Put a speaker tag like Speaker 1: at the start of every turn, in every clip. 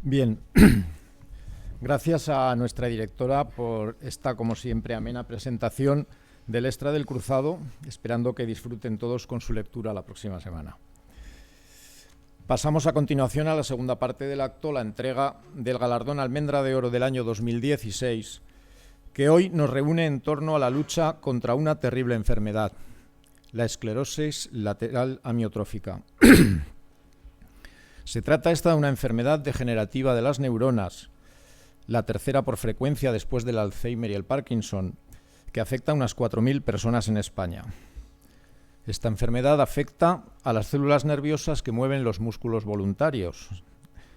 Speaker 1: Bien, gracias a nuestra directora por esta, como siempre, amena presentación del Extra del Cruzado, esperando que disfruten todos con su lectura la próxima semana. Pasamos a continuación a la segunda parte del acto, la entrega del galardón Almendra de Oro del año 2016, que hoy nos reúne en torno a la lucha contra una terrible enfermedad, la esclerosis lateral amiotrófica. Se trata esta de una enfermedad degenerativa de las neuronas, la tercera por frecuencia después del Alzheimer y el Parkinson, que afecta a unas 4.000 personas en España. Esta enfermedad afecta a las células nerviosas que mueven los músculos voluntarios,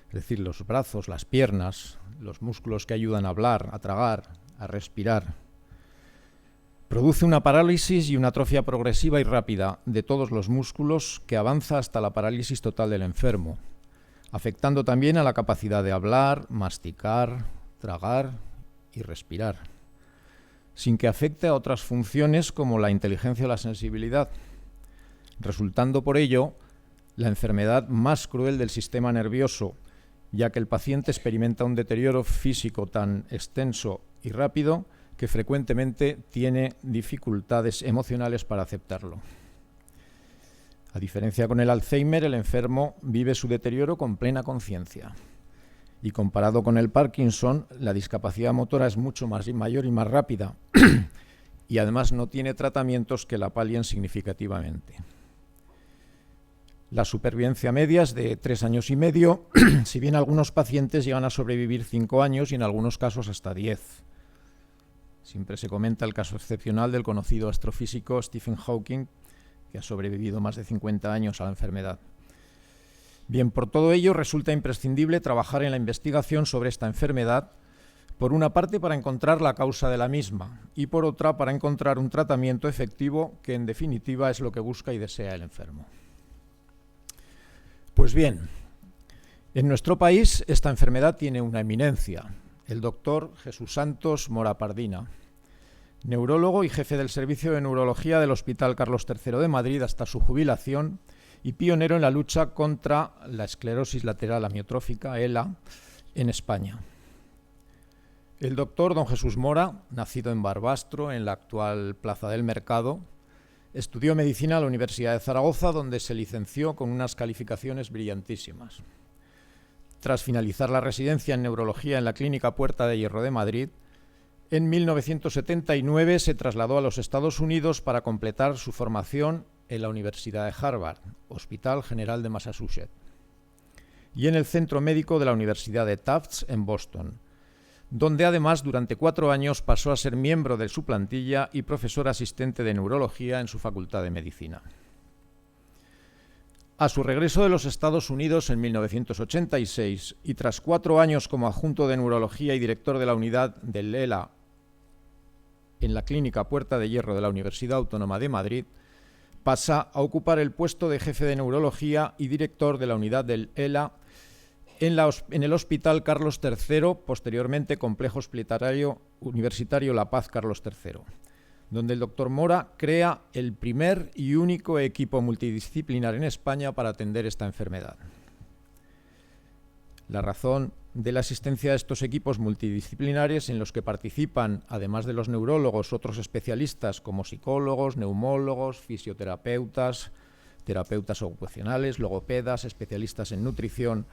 Speaker 1: es decir, los brazos, las piernas, los músculos que ayudan a hablar, a tragar, a respirar. Produce una parálisis y una atrofia progresiva y rápida de todos los músculos que avanza hasta la parálisis total del enfermo, afectando también a la capacidad de hablar, masticar, tragar y respirar, sin que afecte a otras funciones como la inteligencia o la sensibilidad, resultando por ello la enfermedad más cruel del sistema nervioso, ya que el paciente experimenta un deterioro físico tan extenso y rápido que frecuentemente tiene dificultades emocionales para aceptarlo. A diferencia con el Alzheimer, el enfermo vive su deterioro con plena conciencia. Y comparado con el Parkinson, la discapacidad motora es mucho mayor y más rápida y además no tiene tratamientos que la palien significativamente. La supervivencia media es de 3 años y medio, si bien algunos pacientes llegan a sobrevivir 5 años y en algunos casos hasta 10. Siempre se comenta el caso excepcional del conocido astrofísico Stephen Hawking, que ha sobrevivido más de 50 años a la enfermedad. Bien, por todo ello resulta imprescindible trabajar en la investigación sobre esta enfermedad, por una parte para encontrar la causa de la misma y por otra para encontrar un tratamiento efectivo que en definitiva es lo que busca y desea el enfermo. Pues bien, en nuestro país esta enfermedad tiene una eminencia, el doctor Jesús Santos Mora Pardina, neurólogo y jefe del Servicio de Neurología del Hospital Carlos III de Madrid hasta su jubilación y pionero en la lucha contra la esclerosis lateral amiotrófica, ELA, en España. El doctor don Jesús Mora, nacido en Barbastro, en la actual Plaza del Mercado, estudió medicina en la Universidad de Zaragoza, donde se licenció con unas calificaciones brillantísimas. Tras finalizar la residencia en neurología en la Clínica Puerta de Hierro de Madrid, en 1979 se trasladó a los Estados Unidos para completar su formación en la Universidad de Harvard, Hospital General de Massachusetts, y en el Centro Médico de la Universidad de Tufts en Boston, donde además durante 4 años pasó a ser miembro de su plantilla y profesor asistente de neurología en su Facultad de Medicina. A su regreso de los Estados Unidos en 1986 y tras 4 años como adjunto de neurología y director de la unidad del ELA en la Clínica Puerta de Hierro de la Universidad Autónoma de Madrid, pasa a ocupar el puesto de jefe de neurología y director de la unidad del ELA en el Hospital Carlos III, posteriormente Complejo Hospitalario Universitario La Paz Carlos III, donde el doctor Mora crea el primer y único equipo multidisciplinar en España para atender esta enfermedad. La razón de la existencia de estos equipos multidisciplinares en los que participan, además de los neurólogos, otros especialistas como psicólogos, neumólogos, fisioterapeutas, terapeutas ocupacionales, logopedas, especialistas en nutrición,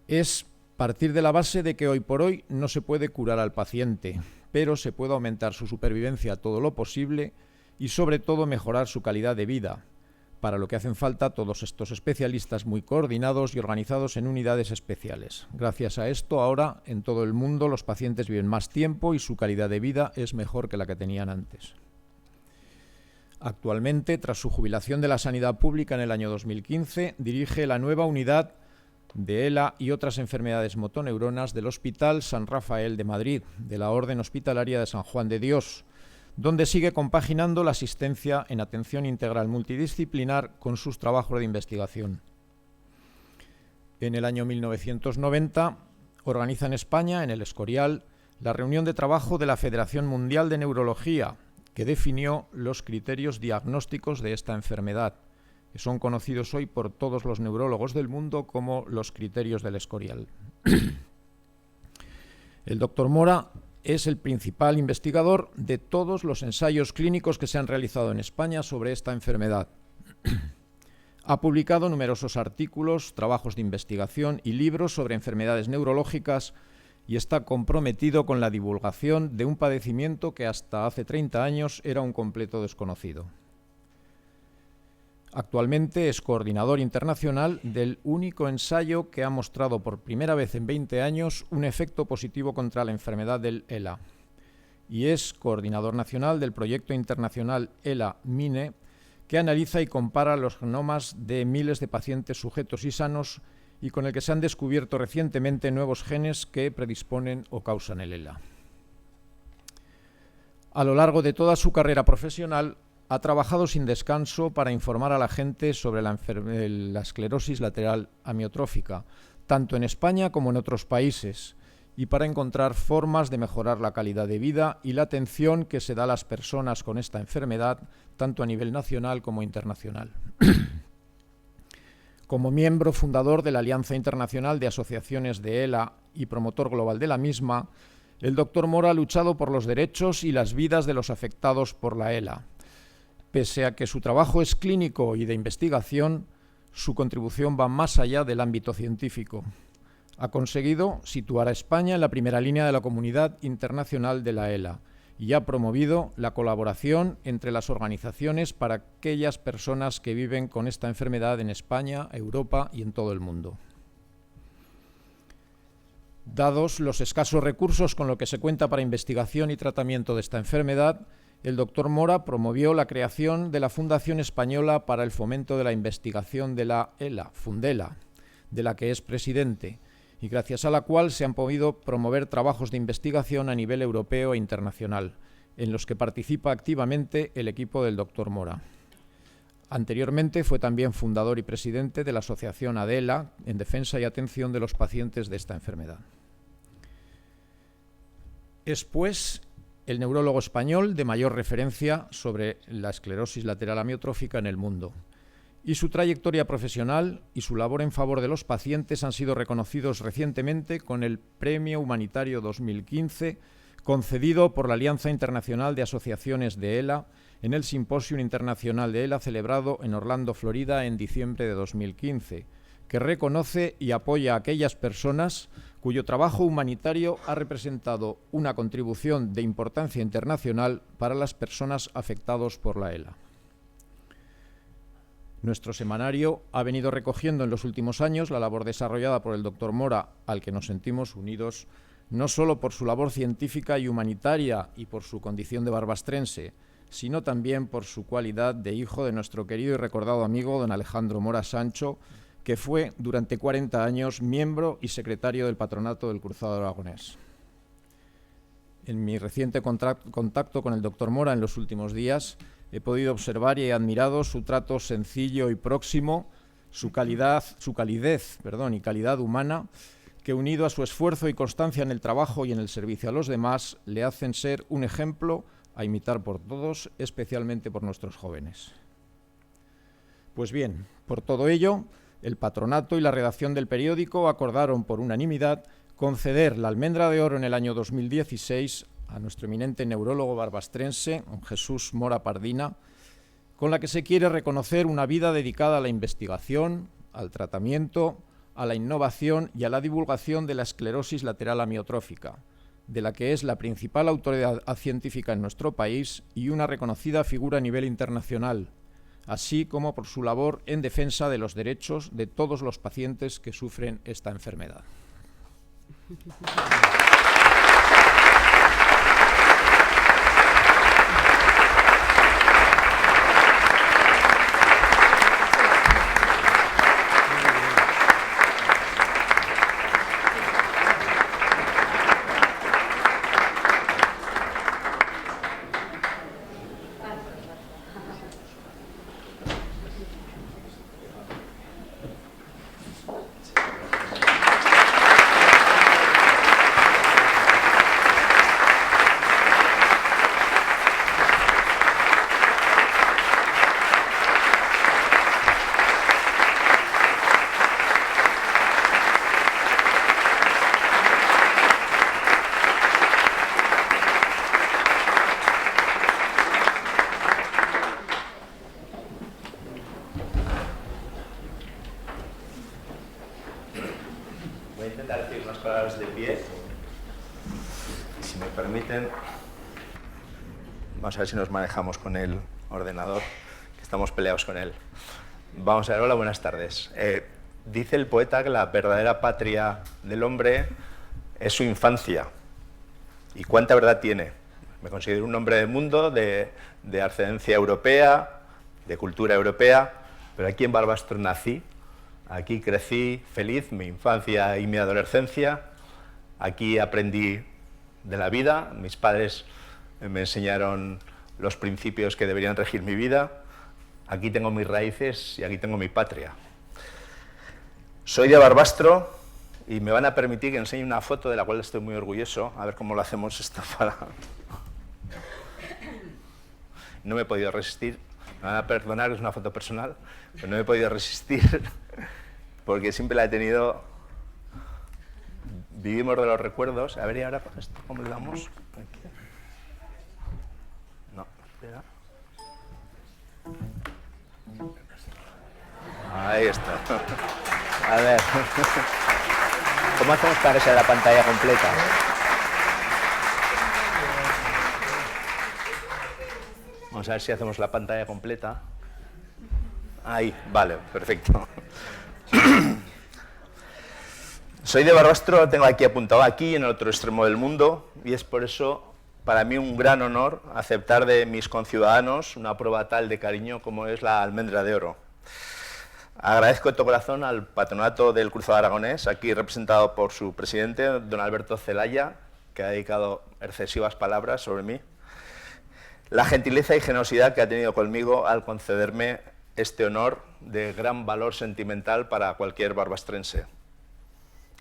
Speaker 1: es partir de la base de que hoy por hoy no se puede curar al paciente, pero se puede aumentar su supervivencia todo lo posible y sobre todo mejorar su calidad de vida, para lo que hacen falta todos estos especialistas muy coordinados y organizados en unidades especiales. Gracias a esto, ahora en todo el mundo los pacientes viven más tiempo y su calidad de vida es mejor que la que tenían antes. Actualmente, tras su jubilación de la sanidad pública en el año 2015, dirige la nueva unidad de ELA y otras enfermedades motoneuronas del Hospital San Rafael de Madrid, de la Orden Hospitalaria de San Juan de Dios, donde sigue compaginando la asistencia en atención integral multidisciplinar con sus trabajos de investigación. En el año 1990 organiza en España, en el Escorial, la reunión de trabajo de la Federación Mundial de Neurología, que definió los criterios diagnósticos de esta enfermedad, que son conocidos hoy por todos los neurólogos del mundo como los criterios del Escorial. El doctor Mora es el principal investigador de todos los ensayos clínicos que se han realizado en España sobre esta enfermedad. Ha publicado numerosos artículos, trabajos de investigación y libros sobre enfermedades neurológicas y está comprometido con la divulgación de un padecimiento que hasta hace 30 años era un completo desconocido. Actualmente es coordinador internacional del único ensayo que ha mostrado por primera vez en 20 años un efecto positivo contra la enfermedad del ELA y es coordinador nacional del proyecto internacional ELA-MINE, que analiza y compara los genomas de miles de pacientes sujetos y sanos y con el que se han descubierto recientemente nuevos genes que predisponen o causan el ELA. A lo largo de toda su carrera profesional, ha trabajado sin descanso para informar a la gente sobre la esclerosis lateral amiotrófica, tanto en España como en otros países, y para encontrar formas de mejorar la calidad de vida y la atención que se da a las personas con esta enfermedad, tanto a nivel nacional como internacional. Como miembro fundador de la Alianza Internacional de Asociaciones de ELA y promotor global de la misma, el doctor Mora ha luchado por los derechos y las vidas de los afectados por la ELA. Pese a que su trabajo es clínico y de investigación, su contribución va más allá del ámbito científico. Ha conseguido situar a España en la primera línea de la comunidad internacional de la ELA y ha promovido la colaboración entre las organizaciones para aquellas personas que viven con esta enfermedad en España, Europa y en todo el mundo. Dados los escasos recursos con los que se cuenta para investigación y tratamiento de esta enfermedad, el doctor Mora promovió la creación de la Fundación Española para el Fomento de la Investigación de la ELA, Fundela, de la que es presidente, y gracias a la cual se han podido promover trabajos de investigación a nivel europeo e internacional, en los que participa activamente el equipo del doctor Mora. Anteriormente fue también fundador y presidente de la asociación ADELA en defensa y atención de los pacientes de esta enfermedad. Es, pues, el neurólogo español de mayor referencia sobre la esclerosis lateral amiotrófica en el mundo. Y su trayectoria profesional y su labor en favor de los pacientes han sido reconocidos recientemente con el Premio Humanitario 2015 concedido por la Alianza Internacional de Asociaciones de ELA en el Simposio Internacional de ELA celebrado en Orlando, Florida, en diciembre de 2015, que reconoce y apoya a aquellas personas cuyo trabajo humanitario ha representado una contribución de importancia internacional para las personas afectadas por la ELA. Nuestro semanario ha venido recogiendo en los últimos años la labor desarrollada por el doctor Mora, al que nos sentimos unidos, no solo por su labor científica y humanitaria y por su condición de barbastrense, sino también por su cualidad de hijo de nuestro querido y recordado amigo don Alejandro Mora Sancho, que fue durante 40 años miembro y secretario del Patronato del Cruzado Aragonés. En mi reciente contacto con el doctor Mora en los últimos días, he podido observar y he admirado su trato sencillo y próximo, su calidez y calidad humana, que unido a su esfuerzo y constancia en el trabajo y en el servicio a los demás, le hacen ser un ejemplo a imitar por todos, especialmente por nuestros jóvenes. Pues bien, por todo ello, el patronato y la redacción del periódico acordaron por unanimidad conceder la Almendra de Oro en el año 2016 a nuestro eminente neurólogo barbastrense, Jesús Mora Pardina, con la que se quiere reconocer una vida dedicada a la investigación, al tratamiento, a la innovación y a la divulgación de la esclerosis lateral amiotrófica, de la que es la principal autoridad científica en nuestro país y una reconocida figura a nivel internacional, así como por su labor en defensa de los derechos de todos los pacientes que sufren esta enfermedad.
Speaker 2: parados de pie. Y si me permiten, vamos a ver si nos manejamos con el ordenador, que estamos peleados con él. Vamos a ver, hola, buenas tardes. Dice el poeta que la verdadera patria del hombre es su infancia. ¿Y cuánta verdad tiene? Me considero un hombre del mundo, de ascendencia europea, de cultura europea, pero aquí en Barbastro nací, aquí crecí feliz, mi infancia y mi adolescencia, aquí aprendí de la vida, mis padres me enseñaron los principios que deberían regir mi vida, aquí tengo mis raíces y aquí tengo mi patria. Soy de Barbastro y me van a permitir que enseñe una foto de la cual estoy muy orgulloso, a ver cómo lo hacemos esto para... No me he podido resistir, me van a perdonar, es una foto personal, pero no me he podido resistir porque siempre la he tenido... Vivimos de los recuerdos. A ver, ¿y ahora esto cómo le damos? No, espera. Ahí está. A ver. ¿Cómo hacemos para que sea la pantalla completa? Vamos a ver si hacemos la pantalla completa. Ahí, vale, perfecto. Soy de Barbastro, lo tengo aquí apuntado, aquí en el otro extremo del mundo, y es por eso para mí un gran honor aceptar de mis conciudadanos una prueba tal de cariño como es la almendra de oro. Agradezco de todo corazón al Patronato del Cruzado Aragonés, aquí representado por su presidente, don Alberto Zelaya, que ha dedicado excesivas palabras sobre mí, la gentileza y generosidad que ha tenido conmigo al concederme este honor de gran valor sentimental para cualquier barbastrense.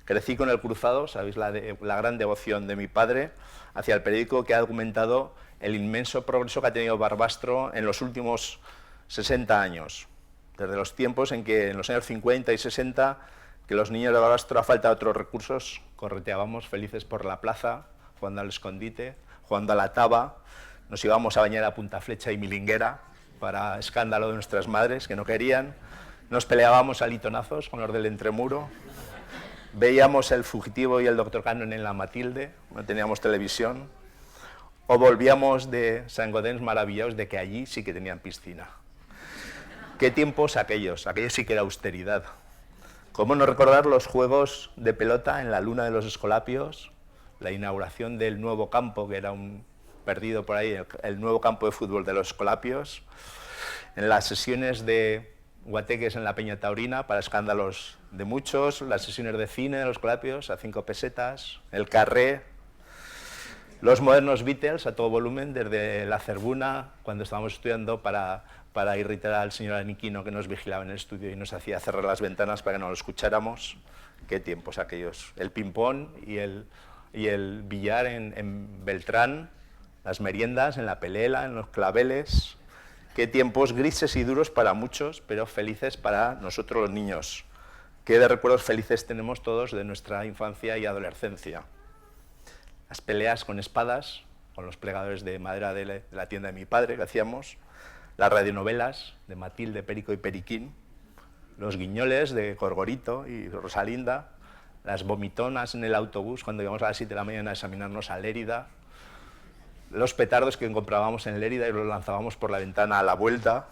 Speaker 2: Crecí con el Cruzado, sabéis la gran devoción de mi padre hacia el periódico, que ha documentado el inmenso progreso que ha tenido Barbastro en los últimos 60 años. Desde los tiempos en que, en los años 50 y 60, que los niños de Barbastro, a falta de otros recursos, correteábamos felices por la plaza, jugando al escondite, jugando a la taba, nos íbamos a bañar a Punta Flecha y Milinguera, para escándalo de nuestras madres, que no querían, nos peleábamos a litonazos con los del Entremuro, veíamos El Fugitivo y el Doctor Cannon en la Matilde, no teníamos televisión, o volvíamos de San Godens maravillados de que allí sí que tenían piscina. ¿Qué tiempos aquellos? Aquellos sí que era austeridad. ¿Cómo no recordar los juegos de pelota en la Luna de los Escolapios, la inauguración del nuevo campo, que era un perdido por ahí, el nuevo campo de fútbol de los Escolapios, en las sesiones de guateques en la Peña Taurina, para escándalos de muchos, las sesiones de cine de los Escolapios a 5 pesetas, el carré, los modernos Beatles a todo volumen, desde la Cerbuna, cuando estábamos estudiando, para irritar al señor Aniquino, que nos vigilaba en el estudio y nos hacía cerrar las ventanas para que no lo escucháramos. Qué tiempos aquellos. El ping-pong y el billar en Beltrán, las meriendas en la Pelela, en los Claveles. Qué tiempos grises y duros para muchos, pero felices para nosotros los niños. Qué de recuerdos felices tenemos todos de nuestra infancia y adolescencia. Las peleas con espadas, con los plegadores de madera de la tienda de mi padre que hacíamos, las radionovelas de Matilde, Perico y Periquín, los guiñoles de Gorgorito y Rosalinda, las vomitonas en el autobús cuando íbamos a las 7 de la mañana a examinarnos a Lérida, los petardos que comprábamos en Lérida y los lanzábamos por la ventana a la vuelta.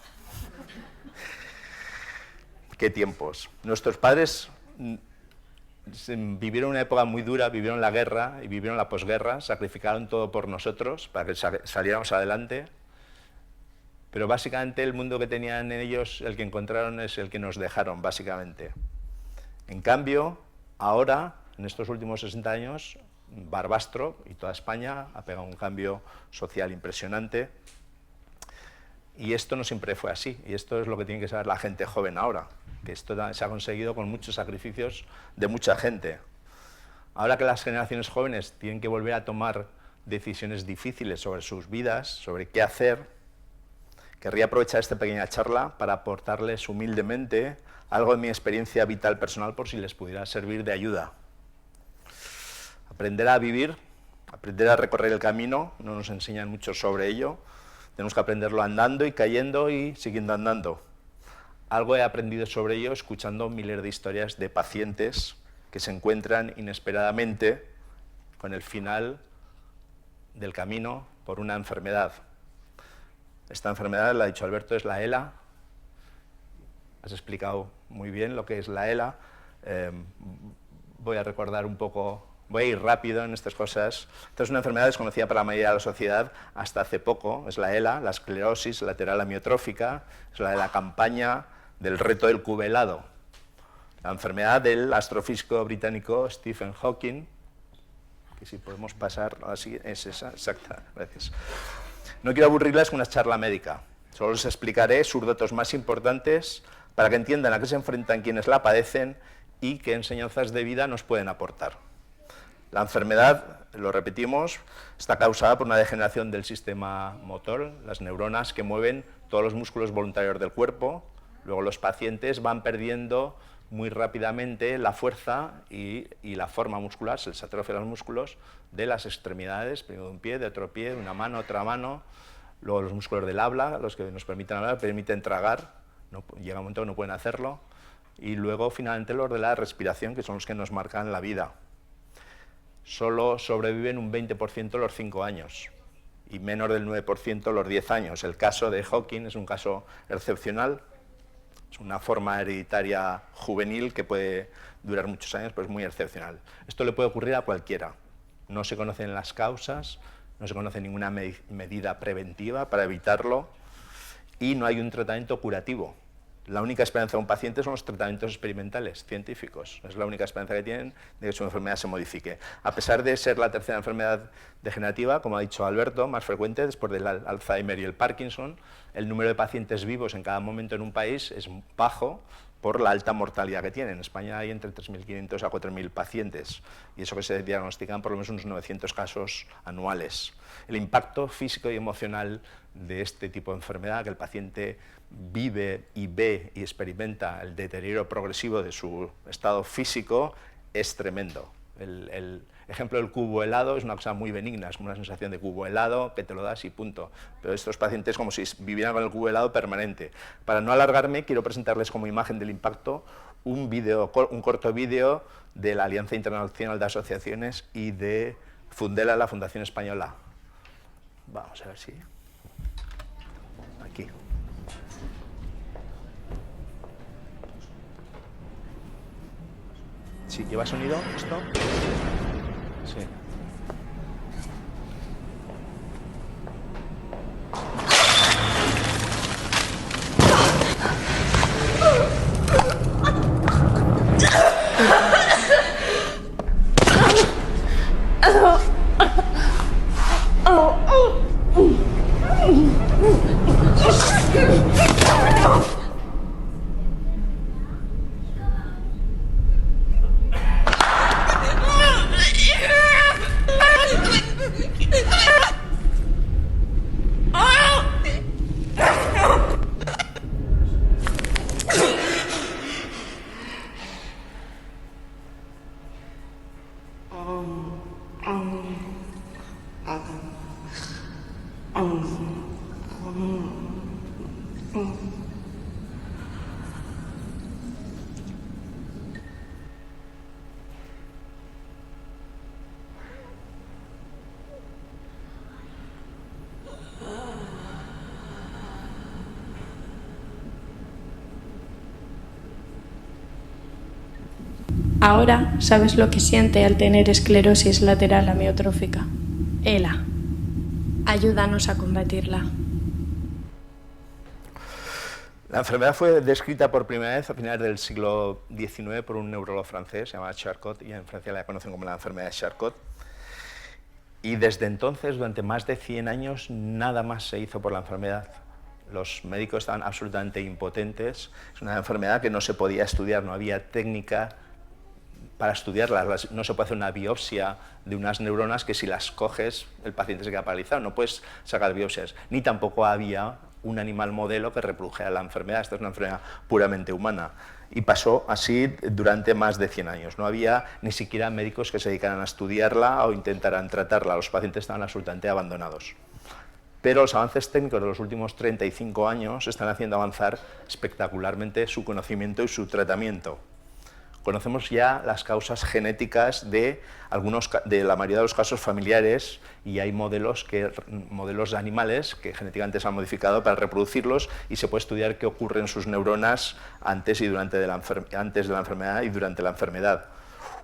Speaker 2: Qué tiempos. Nuestros padres vivieron una época muy dura, vivieron la guerra y vivieron la posguerra, sacrificaron todo por nosotros para que saliéramos adelante, pero básicamente el mundo que tenían ellos, el que encontraron, es el que nos dejaron, básicamente. En cambio, ahora, en estos últimos 60 años, Barbastro y toda España ha pegado un cambio social impresionante, y esto no siempre fue así, y esto es lo que tiene que saber la gente joven ahora, que esto se ha conseguido con muchos sacrificios de mucha gente. Ahora que las generaciones jóvenes tienen que volver a tomar decisiones difíciles sobre sus vidas, sobre qué hacer, querría aprovechar esta pequeña charla para aportarles humildemente algo de mi experiencia vital personal por si les pudiera servir de ayuda. Aprender a vivir, aprender a recorrer el camino, no nos enseñan mucho sobre ello, tenemos que aprenderlo andando y cayendo y siguiendo andando. Algo he aprendido sobre ello escuchando miles de historias de pacientes que se encuentran inesperadamente con el final del camino por una enfermedad. Esta enfermedad, lo ha dicho Alberto, es la ELA. Has explicado muy bien lo que es la ELA. Voy a recordar un poco, voy a ir rápido en estas cosas. Esta es una enfermedad desconocida para la mayoría de la sociedad hasta hace poco. Es la ELA, la esclerosis lateral amiotrófica, es la de la campaña del reto del cubo helado. La enfermedad del astrofísico británico Stephen Hawking, que si podemos pasar así, es esa, exacta, gracias. No quiero aburrirles con una charla médica, solo les explicaré sus datos más importantes para que entiendan a qué se enfrentan quienes la padecen y qué enseñanzas de vida nos pueden aportar. La enfermedad, lo repetimos, está causada por una degeneración del sistema motor, las neuronas que mueven todos los músculos voluntarios del cuerpo. Luego los pacientes van perdiendo muy rápidamente la fuerza y la forma muscular, se les atrofia los músculos de las extremidades, primero de un pie, de otro pie, de una mano, otra mano. Luego los músculos del habla, los que nos permiten hablar, permiten tragar, llega un momento que no pueden hacerlo. Y luego finalmente los de la respiración, que son los que nos marcan la vida. Solo sobreviven un 20% los 5 años y menos del 9% los 10 años. El caso de Hawking es un caso excepcional, es una forma hereditaria juvenil que puede durar muchos años, pero es muy excepcional. Esto le puede ocurrir a cualquiera. No se conocen las causas, no se conoce ninguna medida preventiva para evitarlo y no hay un tratamiento curativo. La única esperanza de un paciente son los tratamientos experimentales, científicos. Es la única esperanza que tienen de que su enfermedad se modifique. A pesar de ser la tercera enfermedad degenerativa, como ha dicho Alberto, más frecuente después del Alzheimer y el Parkinson, el número de pacientes vivos en cada momento en un país es bajo por la alta mortalidad que tienen. En España hay entre 3.500 a 4.000 pacientes, y eso que se diagnostican por lo menos unos 900 casos anuales. El impacto físico y emocional de este tipo de enfermedad, que el paciente vive y ve y experimenta el deterioro progresivo de su estado físico, es tremendo. El ejemplo del cubo helado es una cosa muy benigna, es como una sensación de cubo helado que te lo das y punto. Pero estos pacientes como si vivieran con el cubo helado permanente. Para no alargarme, quiero presentarles como imagen del impacto un corto vídeo de la Alianza Internacional de Asociaciones y de Fundela, la Fundación Española. Vamos a ver si... Aquí. Sí, ¿lleva sonido esto? Sí.
Speaker 3: Ahora sabes lo que siente al tener esclerosis lateral amiotrófica. ELA. Ayúdanos a combatirla.
Speaker 2: La enfermedad fue descrita por primera vez a finales del siglo XIX por un neurólogo francés, se llama Charcot, y en Francia la conocen como la enfermedad de Charcot. Y desde entonces, durante más de 100 años, nada más se hizo por la enfermedad. Los médicos estaban absolutamente impotentes. Es una enfermedad que no se podía estudiar, no había técnica para estudiarla. No se puede hacer una biopsia de unas neuronas que si las coges el paciente se queda paralizado, no puedes sacar biopsias, ni tampoco había un animal modelo que reprodujera la enfermedad. Esta es una enfermedad puramente humana y pasó así durante más de 100 años. No había ni siquiera médicos que se dedicaran a estudiarla o intentaran tratarla, los pacientes estaban absolutamente abandonados. Pero los avances técnicos de los últimos 35 años están haciendo avanzar espectacularmente su conocimiento y su tratamiento. Conocemos ya las causas genéticas de la mayoría de los casos familiares, y hay modelos de animales que genéticamente se han modificado para reproducirlos, y se puede estudiar qué ocurre en sus neuronas antes de la enfermedad y durante la enfermedad.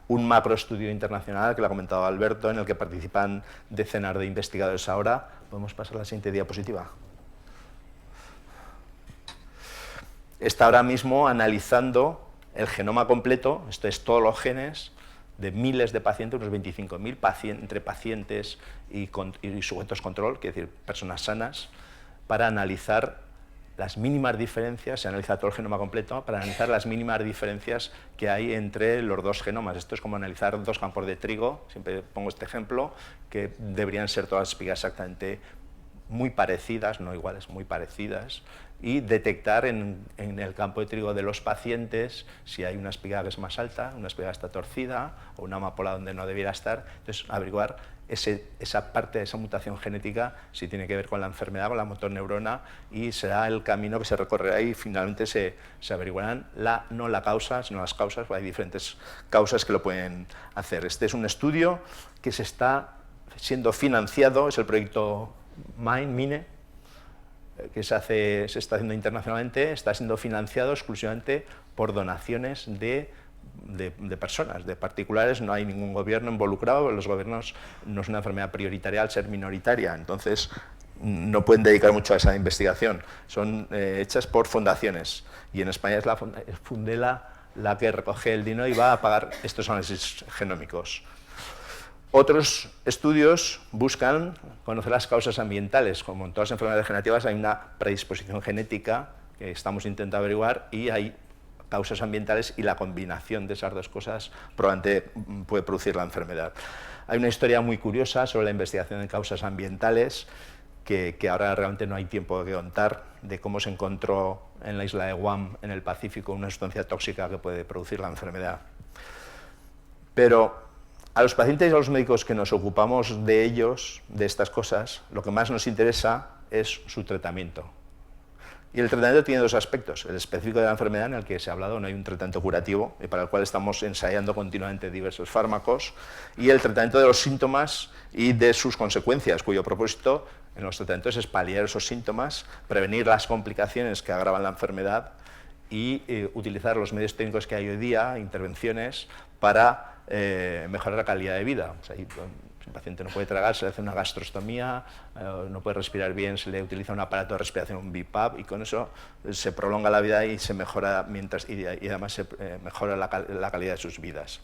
Speaker 2: Un macroestudio internacional que lo ha comentado Alberto, en el que participan decenas de investigadores ahora. ¿Podemos pasar a la siguiente diapositiva? Está ahora mismo analizando el genoma completo, esto es todos los genes, de miles de pacientes, unos 25.000 entre pacientes y sujetos control, quiere decir, personas sanas, para analizar las mínimas diferencias. Se analiza todo el genoma completo para analizar las mínimas diferencias que hay entre los dos genomas. Esto es como analizar dos campos de trigo, siempre pongo este ejemplo, que deberían ser todas espigas exactamente muy parecidas, no iguales, muy parecidas, y detectar en el campo de trigo de los pacientes si hay una espiga que es más alta, una espiga que está torcida, o una amapola donde no debiera estar. Entonces, averiguar esa parte de esa mutación genética, si tiene que ver con la enfermedad, con la motoneurona, y será el camino que se recorrerá y finalmente se averiguarán no la causa, sino las causas. Hay diferentes causas que lo pueden hacer. Este es un estudio que se está siendo financiado, es el proyecto MINE, que se está haciendo internacionalmente, está siendo financiado exclusivamente por donaciones de personas, de particulares. No hay ningún gobierno involucrado, los gobiernos no es una enfermedad prioritaria al ser minoritaria, entonces no pueden dedicar mucho a esa investigación. Son hechas por fundaciones, y en España es la Fundela la que recoge el dinero y va a pagar estos análisis genómicos. Otros estudios buscan conocer las causas ambientales. Como en todas las enfermedades degenerativas hay una predisposición genética que estamos intentando averiguar, y hay causas ambientales, y la combinación de esas dos cosas probablemente puede producir la enfermedad. Hay una historia muy curiosa sobre la investigación de causas ambientales que ahora realmente no hay tiempo de contar, de cómo se encontró en la isla de Guam, en el Pacífico, una sustancia tóxica que puede producir la enfermedad. Pero a los pacientes y a los médicos que nos ocupamos de ellos, de estas cosas, lo que más nos interesa es su tratamiento. Y el tratamiento tiene dos aspectos: el específico de la enfermedad, en el que se ha hablado, no hay un tratamiento curativo, y para el cual estamos ensayando continuamente diversos fármacos, y el tratamiento de los síntomas y de sus consecuencias, cuyo propósito en los tratamientos es paliar esos síntomas, prevenir las complicaciones que agravan la enfermedad, y utilizar los medios técnicos que hay hoy día, intervenciones, para mejorar la calidad de vida. O sea, si el paciente no puede tragar, se le hace una gastrostomía, no puede respirar bien, se le utiliza un aparato de respiración, un BiPAP, y con eso se prolonga la vida y se mejora y además se mejora la calidad de sus vidas.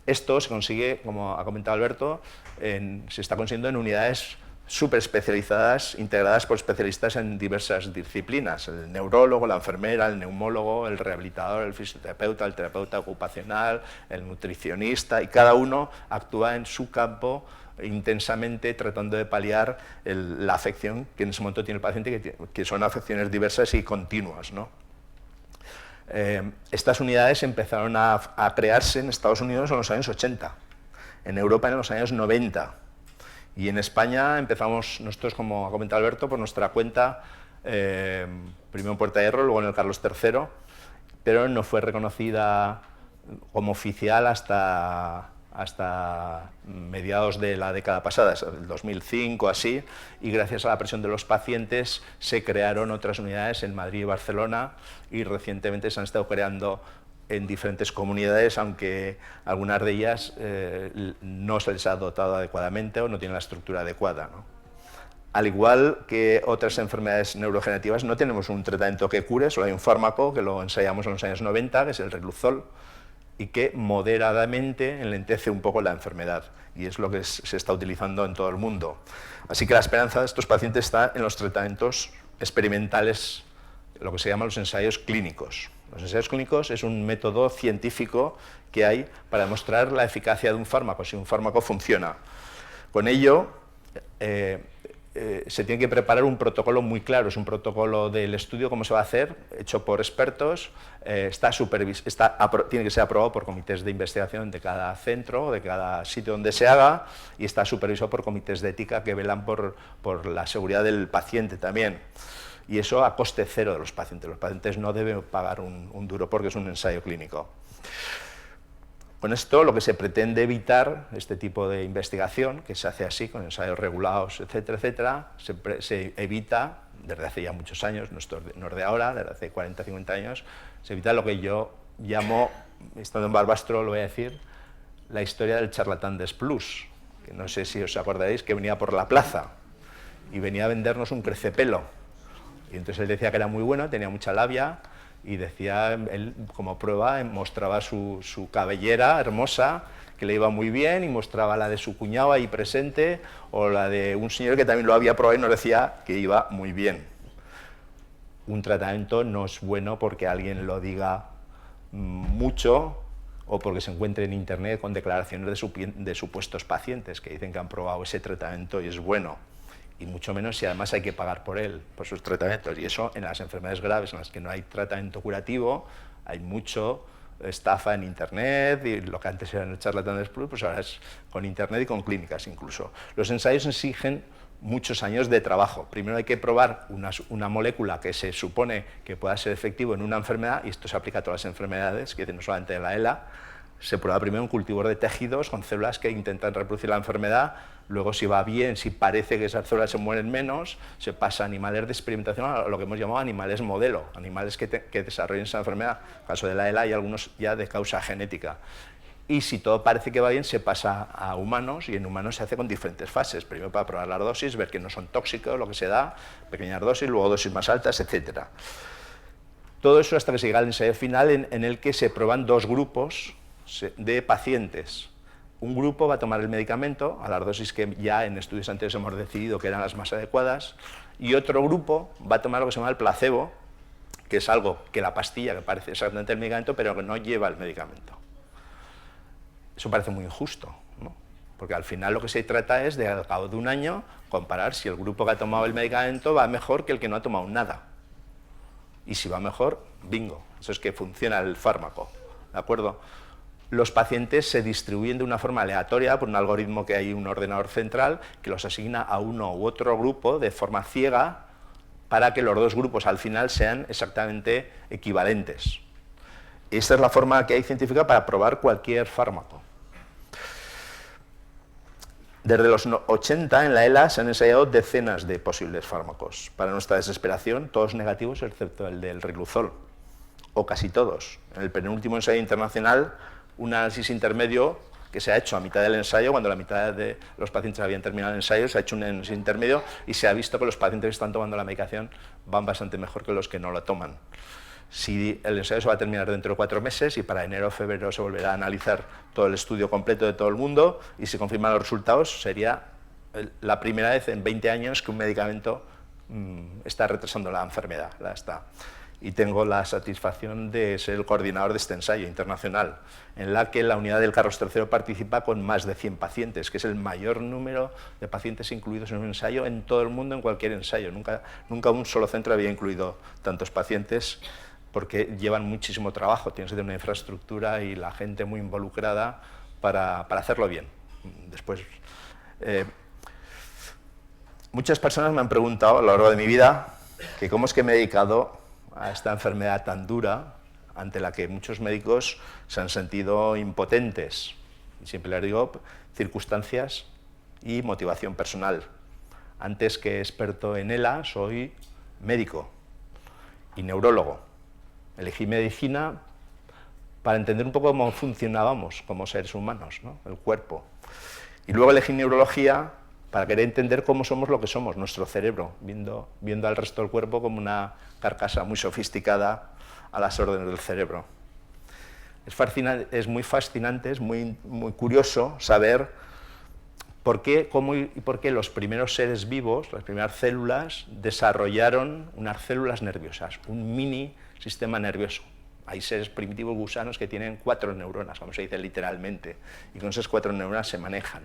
Speaker 2: Esto se consigue, como ha comentado Alberto, se está consiguiendo en unidades súper especializadas, integradas por especialistas en diversas disciplinas: el neurólogo, la enfermera, el neumólogo, el rehabilitador, el fisioterapeuta, el terapeuta ocupacional, el nutricionista, y cada uno actúa en su campo intensamente tratando de paliar la afección que en ese momento tiene el paciente, que son afecciones diversas y continuas, ¿no? Estas unidades empezaron a crearse en Estados Unidos en los años 80, en Europa en los años 90, y en España empezamos nosotros, como ha comentado Alberto, por nuestra cuenta, primero en Puerta de Hierro, luego en el Carlos III, pero no fue reconocida como oficial hasta mediados de la década pasada, el 2005 así, y gracias a la presión de los pacientes se crearon otras unidades en Madrid y Barcelona, y recientemente se han estado creando en diferentes comunidades, aunque algunas de ellas no se les ha dotado adecuadamente o no tienen la estructura adecuada, ¿no? Al igual que otras enfermedades neurodegenerativas, no tenemos un tratamiento que cure, solo hay un fármaco que lo ensayamos en los años 90, que es el Riluzol, y que moderadamente enlentece un poco la enfermedad, y es lo que se está utilizando en todo el mundo. Así que la esperanza de estos pacientes está en los tratamientos experimentales, lo que se llaman los ensayos clínicos. Los ensayos clínicos es un método científico que hay para demostrar la eficacia de un fármaco, si un fármaco funciona. Con ello, se tiene que preparar un protocolo muy claro, es un protocolo del estudio, cómo se va a hacer, hecho por expertos, tiene que ser aprobado por comités de investigación de cada centro, de cada sitio donde se haga, y está supervisado por comités de ética que velan por la seguridad del paciente también. Y eso a coste cero de los pacientes no deben pagar un duro porque es un ensayo clínico. Con esto lo que se pretende evitar, este tipo de investigación, que se hace así, con ensayos regulados, etcétera, etcétera, se evita, desde hace ya muchos años, no es de ahora, desde hace 40, 50 años, se evita lo que yo llamo, estando en Barbastro lo voy a decir, la historia del charlatán de Splús, que no sé si os acordaréis, que venía por la plaza y venía a vendernos un crecepelo. Y entonces él decía que era muy bueno, tenía mucha labia, y decía, él como prueba mostraba su cabellera hermosa, que le iba muy bien, y mostraba la de su cuñado ahí presente, o la de un señor que también lo había probado y nos decía que iba muy bien. Un tratamiento no es bueno porque alguien lo diga mucho, o porque se encuentre en internet con declaraciones de supuestos pacientes que dicen que han probado ese tratamiento y es bueno. Y mucho menos si además hay que pagar por él, por sus tratamientos. Y eso en las enfermedades graves en las que no hay tratamiento curativo, hay mucho estafa en internet, y lo que antes era en el charlatán de Splús, pues ahora es con internet y con clínicas incluso. Los ensayos exigen muchos años de trabajo. Primero hay que probar una molécula que se supone que pueda ser efectivo en una enfermedad, y esto se aplica a todas las enfermedades, que no solamente en la ELA. Se prueba primero en cultivos de tejidos con células que intentan reproducir la enfermedad, luego si va bien, si parece que esas células se mueren menos, se pasa a animales de experimentación, a lo que hemos llamado animales modelo, animales que desarrollen esa enfermedad. En el caso de la ELA hay algunos ya de causa genética. Y si todo parece que va bien, se pasa a humanos, y en humanos se hace con diferentes fases. Primero para probar las dosis, ver que no son tóxicos lo que se da, pequeñas dosis, luego dosis más altas, etc. Todo eso hasta que se llega al ensayo final en el que se prueban dos grupos de pacientes. Un grupo va a tomar el medicamento a las dosis que ya en estudios anteriores hemos decidido que eran las más adecuadas, y otro grupo va a tomar lo que se llama el placebo, que es algo que la pastilla, que parece exactamente el medicamento, pero que no lleva el medicamento. Eso parece muy injusto, ¿no? Porque al final lo que se trata es de, al cabo de un año, comparar si el grupo que ha tomado el medicamento va mejor que el que no ha tomado nada. Y si va mejor, bingo, eso es que funciona el fármaco, ¿de acuerdo? Los pacientes se distribuyen de una forma aleatoria por un algoritmo que hay un ordenador central que los asigna a uno u otro grupo de forma ciega para que los dos grupos al final sean exactamente equivalentes. Esta es la forma que hay científica para probar cualquier fármaco. Desde los 80 en la ELA se han ensayado decenas de posibles fármacos. Para nuestra desesperación, todos negativos excepto el del riluzol, o casi todos. En el penúltimo ensayo internacional, un análisis intermedio que se ha hecho a mitad del ensayo, cuando la mitad de los pacientes habían terminado el ensayo, se ha hecho un análisis intermedio y se ha visto que los pacientes que están tomando la medicación van bastante mejor que los que no la toman. Si el ensayo se va a terminar dentro de 4 meses y para enero o febrero se volverá a analizar todo el estudio completo de todo el mundo y si confirman los resultados, sería la primera vez en 20 años que un medicamento está retrasando la enfermedad. Y tengo la satisfacción de ser el coordinador de este ensayo internacional, en la que la unidad del Carlos III participa con más de 100 pacientes, que es el mayor número de pacientes incluidos en un ensayo en todo el mundo, en cualquier ensayo. Nunca un solo centro había incluido tantos pacientes, porque llevan muchísimo trabajo, tienes que tener una infraestructura y la gente muy involucrada para hacerlo bien. Después, muchas personas me han preguntado a lo largo de mi vida que cómo es que me he dedicado a esta enfermedad tan dura, ante la que muchos médicos se han sentido impotentes. Y siempre les digo, circunstancias y motivación personal. Antes que experto en ELA, soy médico y neurólogo. Elegí medicina para entender un poco cómo funcionábamos como seres humanos, ¿no? El cuerpo. Y luego elegí neurología para querer entender cómo somos lo que somos, nuestro cerebro, viendo al resto del cuerpo como una carcasa muy sofisticada a las órdenes del cerebro. Es muy fascinante, es muy curioso saber cómo y por qué los primeros seres vivos, las primeras células, desarrollaron unas células nerviosas, un mini sistema nervioso. Hay seres primitivos gusanos que tienen 4 neuronas, como se dice literalmente, y con esas 4 neuronas se manejan.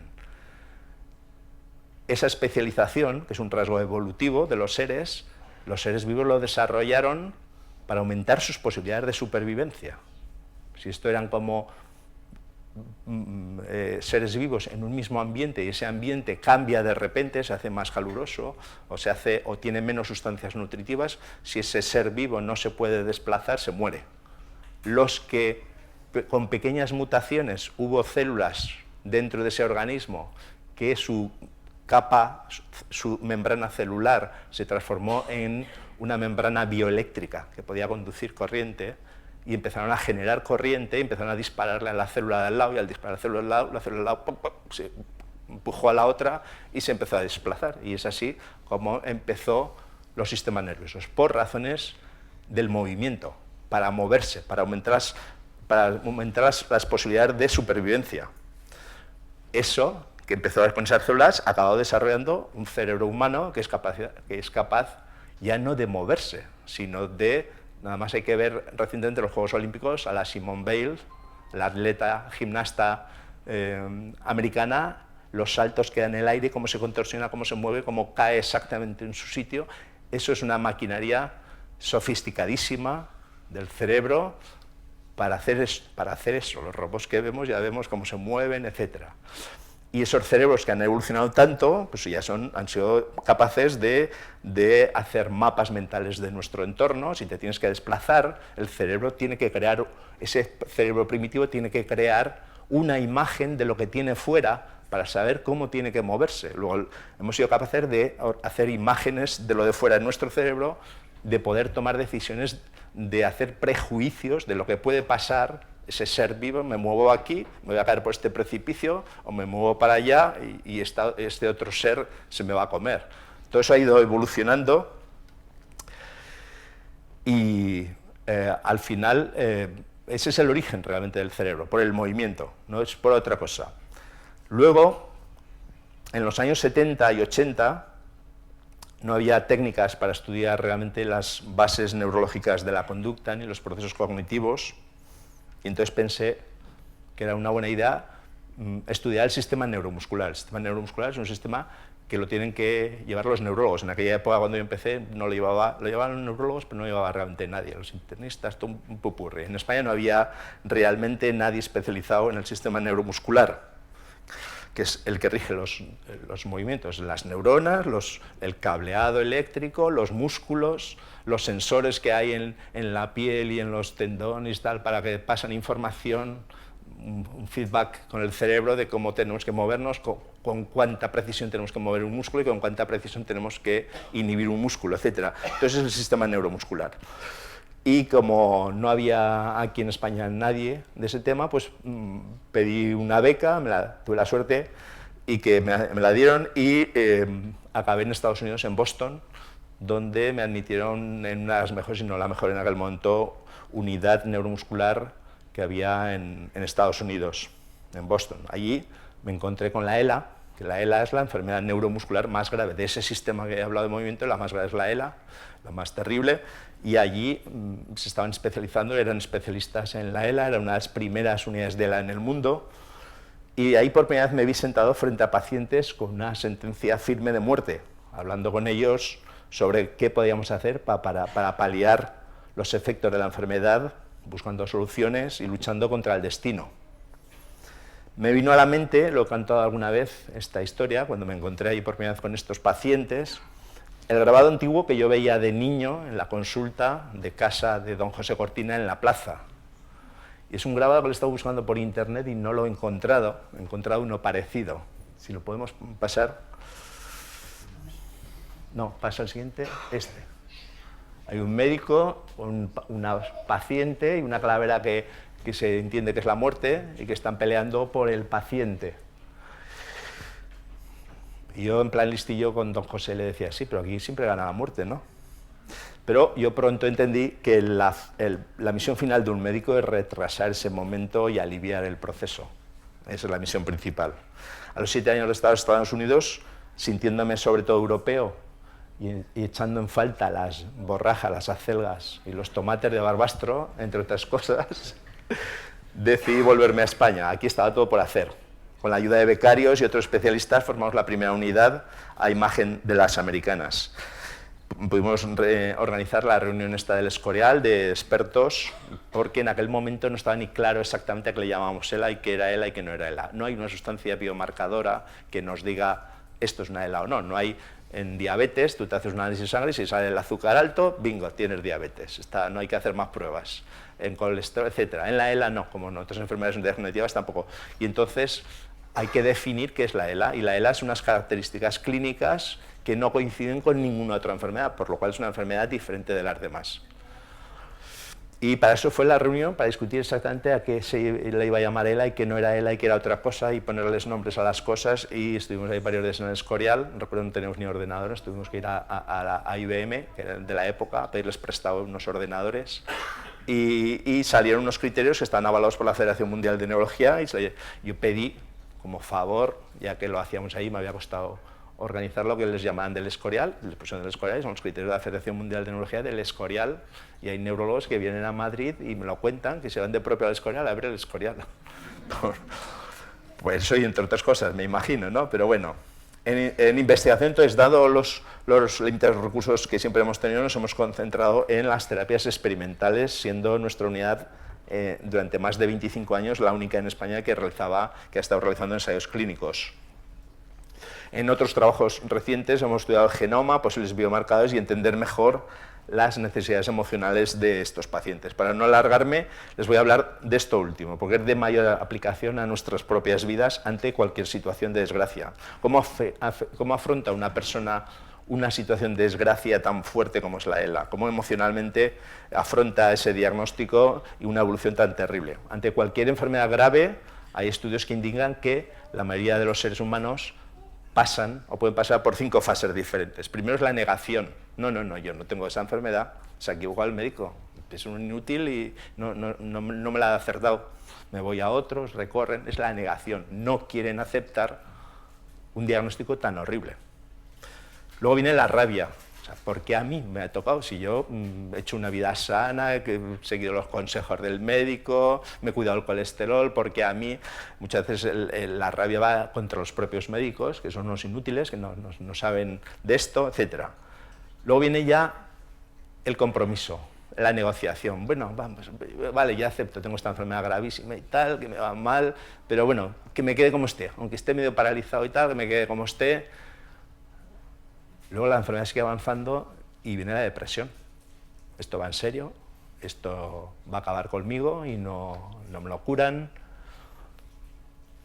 Speaker 2: Esa especialización, que es un rasgo evolutivo de los seres vivos lo desarrollaron para aumentar sus posibilidades de supervivencia. Si esto eran como seres vivos en un mismo ambiente y ese ambiente cambia de repente, se hace más caluroso o tiene menos sustancias nutritivas, si ese ser vivo no se puede desplazar, se muere. Los que con pequeñas mutaciones hubo células dentro de ese organismo que su capa, su membrana celular se transformó en una membrana bioeléctrica que podía conducir corriente, y empezaron a generar corriente y empezaron a dispararle a la célula de al lado, y al disparar a la célula del lado ¡pum, pum!, se empujó a la otra y se empezó a desplazar. Y es así como empezó los sistemas nerviosos, por razones del movimiento, para moverse, para aumentar las posibilidades de supervivencia. Eso, que empezó a exponerse a células, ha acabado desarrollando un cerebro humano que es capaz ya no de moverse, sino de, nada más hay que ver recientemente los Juegos Olímpicos a la Simone Biles, la atleta gimnasta americana, los saltos que da en el aire, cómo se contorsiona, cómo se mueve, cómo cae exactamente en su sitio. Eso es una maquinaria sofisticadísima del cerebro para hacer eso. Los robots que vemos ya vemos cómo se mueven, etc. Y esos cerebros que han evolucionado tanto, pues ya han sido capaces de hacer mapas mentales de nuestro entorno. Si te tienes que desplazar, el cerebro tiene que crear, ese cerebro primitivo tiene que crear una imagen de lo que tiene fuera para saber cómo tiene que moverse. Luego hemos sido capaces de hacer imágenes de lo de fuera en nuestro cerebro, de poder tomar decisiones, de hacer prejuicios de lo que puede pasar. Ese ser vivo, me muevo aquí, me voy a caer por este precipicio, o me muevo para allá y este otro ser se me va a comer. Todo eso ha ido evolucionando y al final ese es el origen realmente del cerebro, por el movimiento, no es por otra cosa. Luego, en los años 70 y 80, no había técnicas para estudiar realmente las bases neurológicas de la conducta ni los procesos cognitivos, y entonces pensé que era una buena idea estudiar el sistema neuromuscular. El sistema neuromuscular es un sistema que lo tienen que llevar los neurólogos. En aquella época, cuando yo empecé, lo llevaban los neurólogos, pero no lo llevaba realmente nadie, los internistas, todo un pupurri. En España no había realmente nadie especializado en el sistema neuromuscular, que es el que rige los movimientos, las neuronas, el cableado eléctrico, los músculos, los sensores que hay en la piel y en los tendones y tal, para que pasen información, un feedback con el cerebro de cómo tenemos que movernos, con cuánta precisión tenemos que mover un músculo y con cuánta precisión tenemos que inhibir un músculo, etc. Entonces es el sistema neuromuscular. Y como no había aquí en España nadie de ese tema, pues pedí una beca, tuve la suerte y que me la dieron, y acabé en Estados Unidos, en Boston, donde me admitieron en una de las mejores, y no la mejor en aquel momento, unidad neuromuscular que había en Estados Unidos, en Boston. Allí me encontré con la ELA, que la ELA es la enfermedad neuromuscular más grave. De ese sistema que he hablado de movimiento, la más grave es la ELA, la más terrible, y allí se estaban especializando, eran especialistas en la ELA, era una de las primeras unidades de ELA en el mundo, y ahí por primera vez me vi sentado frente a pacientes con una sentencia firme de muerte, hablando con ellos sobre qué podíamos hacer para paliar los efectos de la enfermedad, buscando soluciones y luchando contra el destino. Me vino a la mente, lo he contado alguna vez, esta historia, cuando me encontré ahí por primera vez con estos pacientes, el grabado antiguo que yo veía de niño en la consulta de casa de don José Cortina en la plaza. Y es un grabado que lo he estado buscando por internet y no lo he encontrado uno parecido. Si lo podemos pasar. No, pasa el siguiente, este. Hay un médico, una paciente y una calavera que se entiende que es la muerte y que están peleando por el paciente. Y yo, en plan listillo, con don José le decía, sí, pero aquí siempre gana la muerte, ¿no? Pero yo pronto entendí que la misión final de un médico es retrasar ese momento y aliviar el proceso. Esa es la misión principal. A los 7 años de estar en Estados Unidos, sintiéndome sobre todo europeo y echando en falta las borrajas, las acelgas y los tomates de Barbastro, entre otras cosas, decidí volverme a España. Aquí estaba todo por hacer. Con la ayuda de becarios y otros especialistas formamos la primera unidad a imagen de las americanas. Pudimos organizar la reunión esta del Escorial de expertos, porque en aquel momento no estaba ni claro exactamente a qué le llamábamos ELA y qué era ELA y qué no era ELA. No hay una sustancia biomarcadora que nos diga esto es una ELA o no. No hay en diabetes, tú te haces un análisis de sangre y si sale el azúcar alto, bingo, tienes diabetes, no hay que hacer más pruebas, en colesterol, etcétera. En la ELA no, como en otras enfermedades degenerativas tampoco. Y entonces hay que definir qué es la ELA, y la ELA es unas características clínicas que no coinciden con ninguna otra enfermedad, por lo cual es una enfermedad diferente de las demás. Y para eso fue la reunión, para discutir exactamente a qué se le iba a llamar ELA y qué no era ELA y qué era otra cosa, y ponerles nombres a las cosas, y estuvimos ahí varios días en el Escorial. Recuerdo no teníamos ni ordenadores, tuvimos que ir a IBM, que era de la época, a pedirles prestado unos ordenadores, y salieron unos criterios que están avalados por la Federación Mundial de Neurología, y yo pedí, como favor, ya que lo hacíamos ahí, me había costado organizar lo que les llamaban del Escorial, les pusieron del Escorial, son los criterios de la Federación Mundial de Neurología del Escorial, y hay neurólogos que vienen a Madrid y me lo cuentan, que se van de propio al Escorial a ver el Escorial. Pues eso y entre otras cosas, me imagino, ¿no? Pero bueno, en investigación, entonces, dado los limitados recursos que siempre hemos tenido, nos hemos concentrado en las terapias experimentales, siendo nuestra unidad durante más de 25 años la única en España que ha estado realizando ensayos clínicos. En otros trabajos recientes hemos estudiado el genoma, posibles biomarcadores y entender mejor las necesidades emocionales de estos pacientes. Para no alargarme, les voy a hablar de esto último, porque es de mayor aplicación a nuestras propias vidas ante cualquier situación de desgracia. ¿Cómo afronta una persona una situación de desgracia tan fuerte como es la ELA? ¿Cómo emocionalmente afronta ese diagnóstico y una evolución tan terrible? Ante cualquier enfermedad grave, hay estudios que indican que la mayoría de los seres humanos pasan o pueden pasar por 5 fases diferentes. Primero es la negación. No, yo no tengo esa enfermedad, se ha equivocado el médico, es un inútil y no me la ha acertado. Me voy a otros, recorren, es la negación. No quieren aceptar un diagnóstico tan horrible. Luego viene la rabia. O sea, ¿por qué a mí me ha tocado? Si yo he hecho una vida sana, que he seguido los consejos del médico, me he cuidado el colesterol, porque a mí muchas veces la rabia va contra los propios médicos, que son unos inútiles, que no saben de esto, etc. Luego viene ya el compromiso, la negociación. Bueno, vamos, vale, ya acepto, tengo esta enfermedad gravísima y tal, que me va mal, pero bueno, que me quede como esté, aunque esté medio paralizado y tal, que me quede como esté. Luego la enfermedad sigue avanzando y viene la depresión. Esto va en serio, esto va a acabar conmigo y no me lo curan.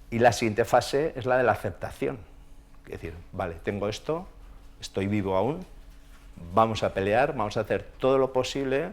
Speaker 2: Y la siguiente fase es la de la aceptación. Es decir, vale, tengo esto, estoy vivo aún, vamos a pelear, vamos a hacer todo lo posible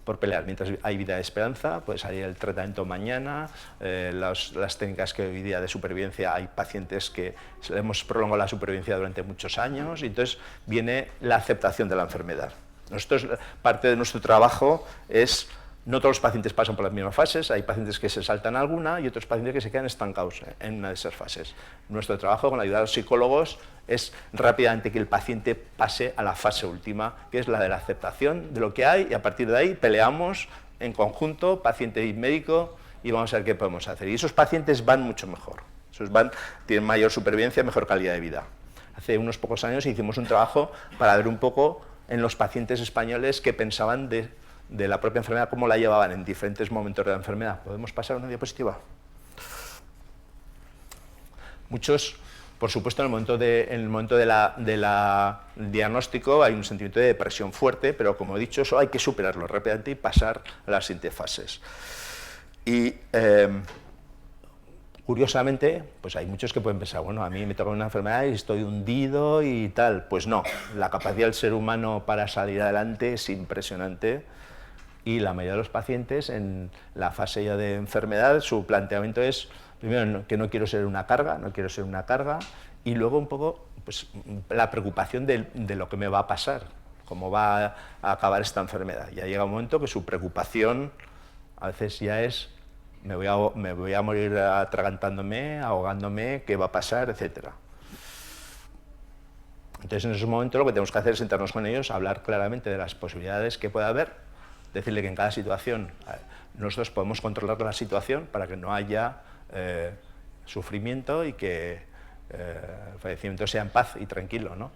Speaker 2: por pelear. Mientras hay vida de esperanza, puede salir el tratamiento mañana, las técnicas que hoy día de supervivencia, hay pacientes que hemos prolongado la supervivencia durante muchos años, y entonces viene la aceptación de la enfermedad. Nosotros, parte de nuestro trabajo es, no todos los pacientes pasan por las mismas fases, hay pacientes que se saltan alguna y otros pacientes que se quedan estancados en una de esas fases. Nuestro trabajo, con la ayuda de los psicólogos, es rápidamente que el paciente pase a la fase última, que es la de la aceptación de lo que hay, y a partir de ahí peleamos en conjunto, paciente y médico, y vamos a ver qué podemos hacer. Y esos pacientes van mucho mejor, tienen mayor supervivencia, mejor calidad de vida. Hace unos pocos años hicimos un trabajo para ver un poco en los pacientes españoles qué pensaban de la propia enfermedad, cómo la llevaban en diferentes momentos de la enfermedad. ¿Podemos pasar una diapositiva? Muchos, por supuesto, en el momento del diagnóstico hay un sentimiento de depresión fuerte, pero como he dicho, eso hay que superarlo rápidamente y pasar a las siguientes fases. Y curiosamente, pues hay muchos que pueden pensar, bueno, a mí me toca una enfermedad y estoy hundido y tal. Pues no, la capacidad del ser humano para salir adelante es impresionante. Y la mayoría de los pacientes en la fase ya de enfermedad, su planteamiento es, primero, que no quiero ser una carga, y luego un poco pues, la preocupación de lo que me va a pasar, cómo va a acabar esta enfermedad. Ya llega un momento que su preocupación a veces ya es, me voy a morir atragantándome, ahogándome, qué va a pasar, etc. Entonces, en esos momentos lo que tenemos que hacer es sentarnos con ellos, hablar claramente de las posibilidades que pueda haber, decirle que en cada situación nosotros podemos controlar la situación para que no haya sufrimiento y que el fallecimiento sea en paz y tranquilo, ¿no?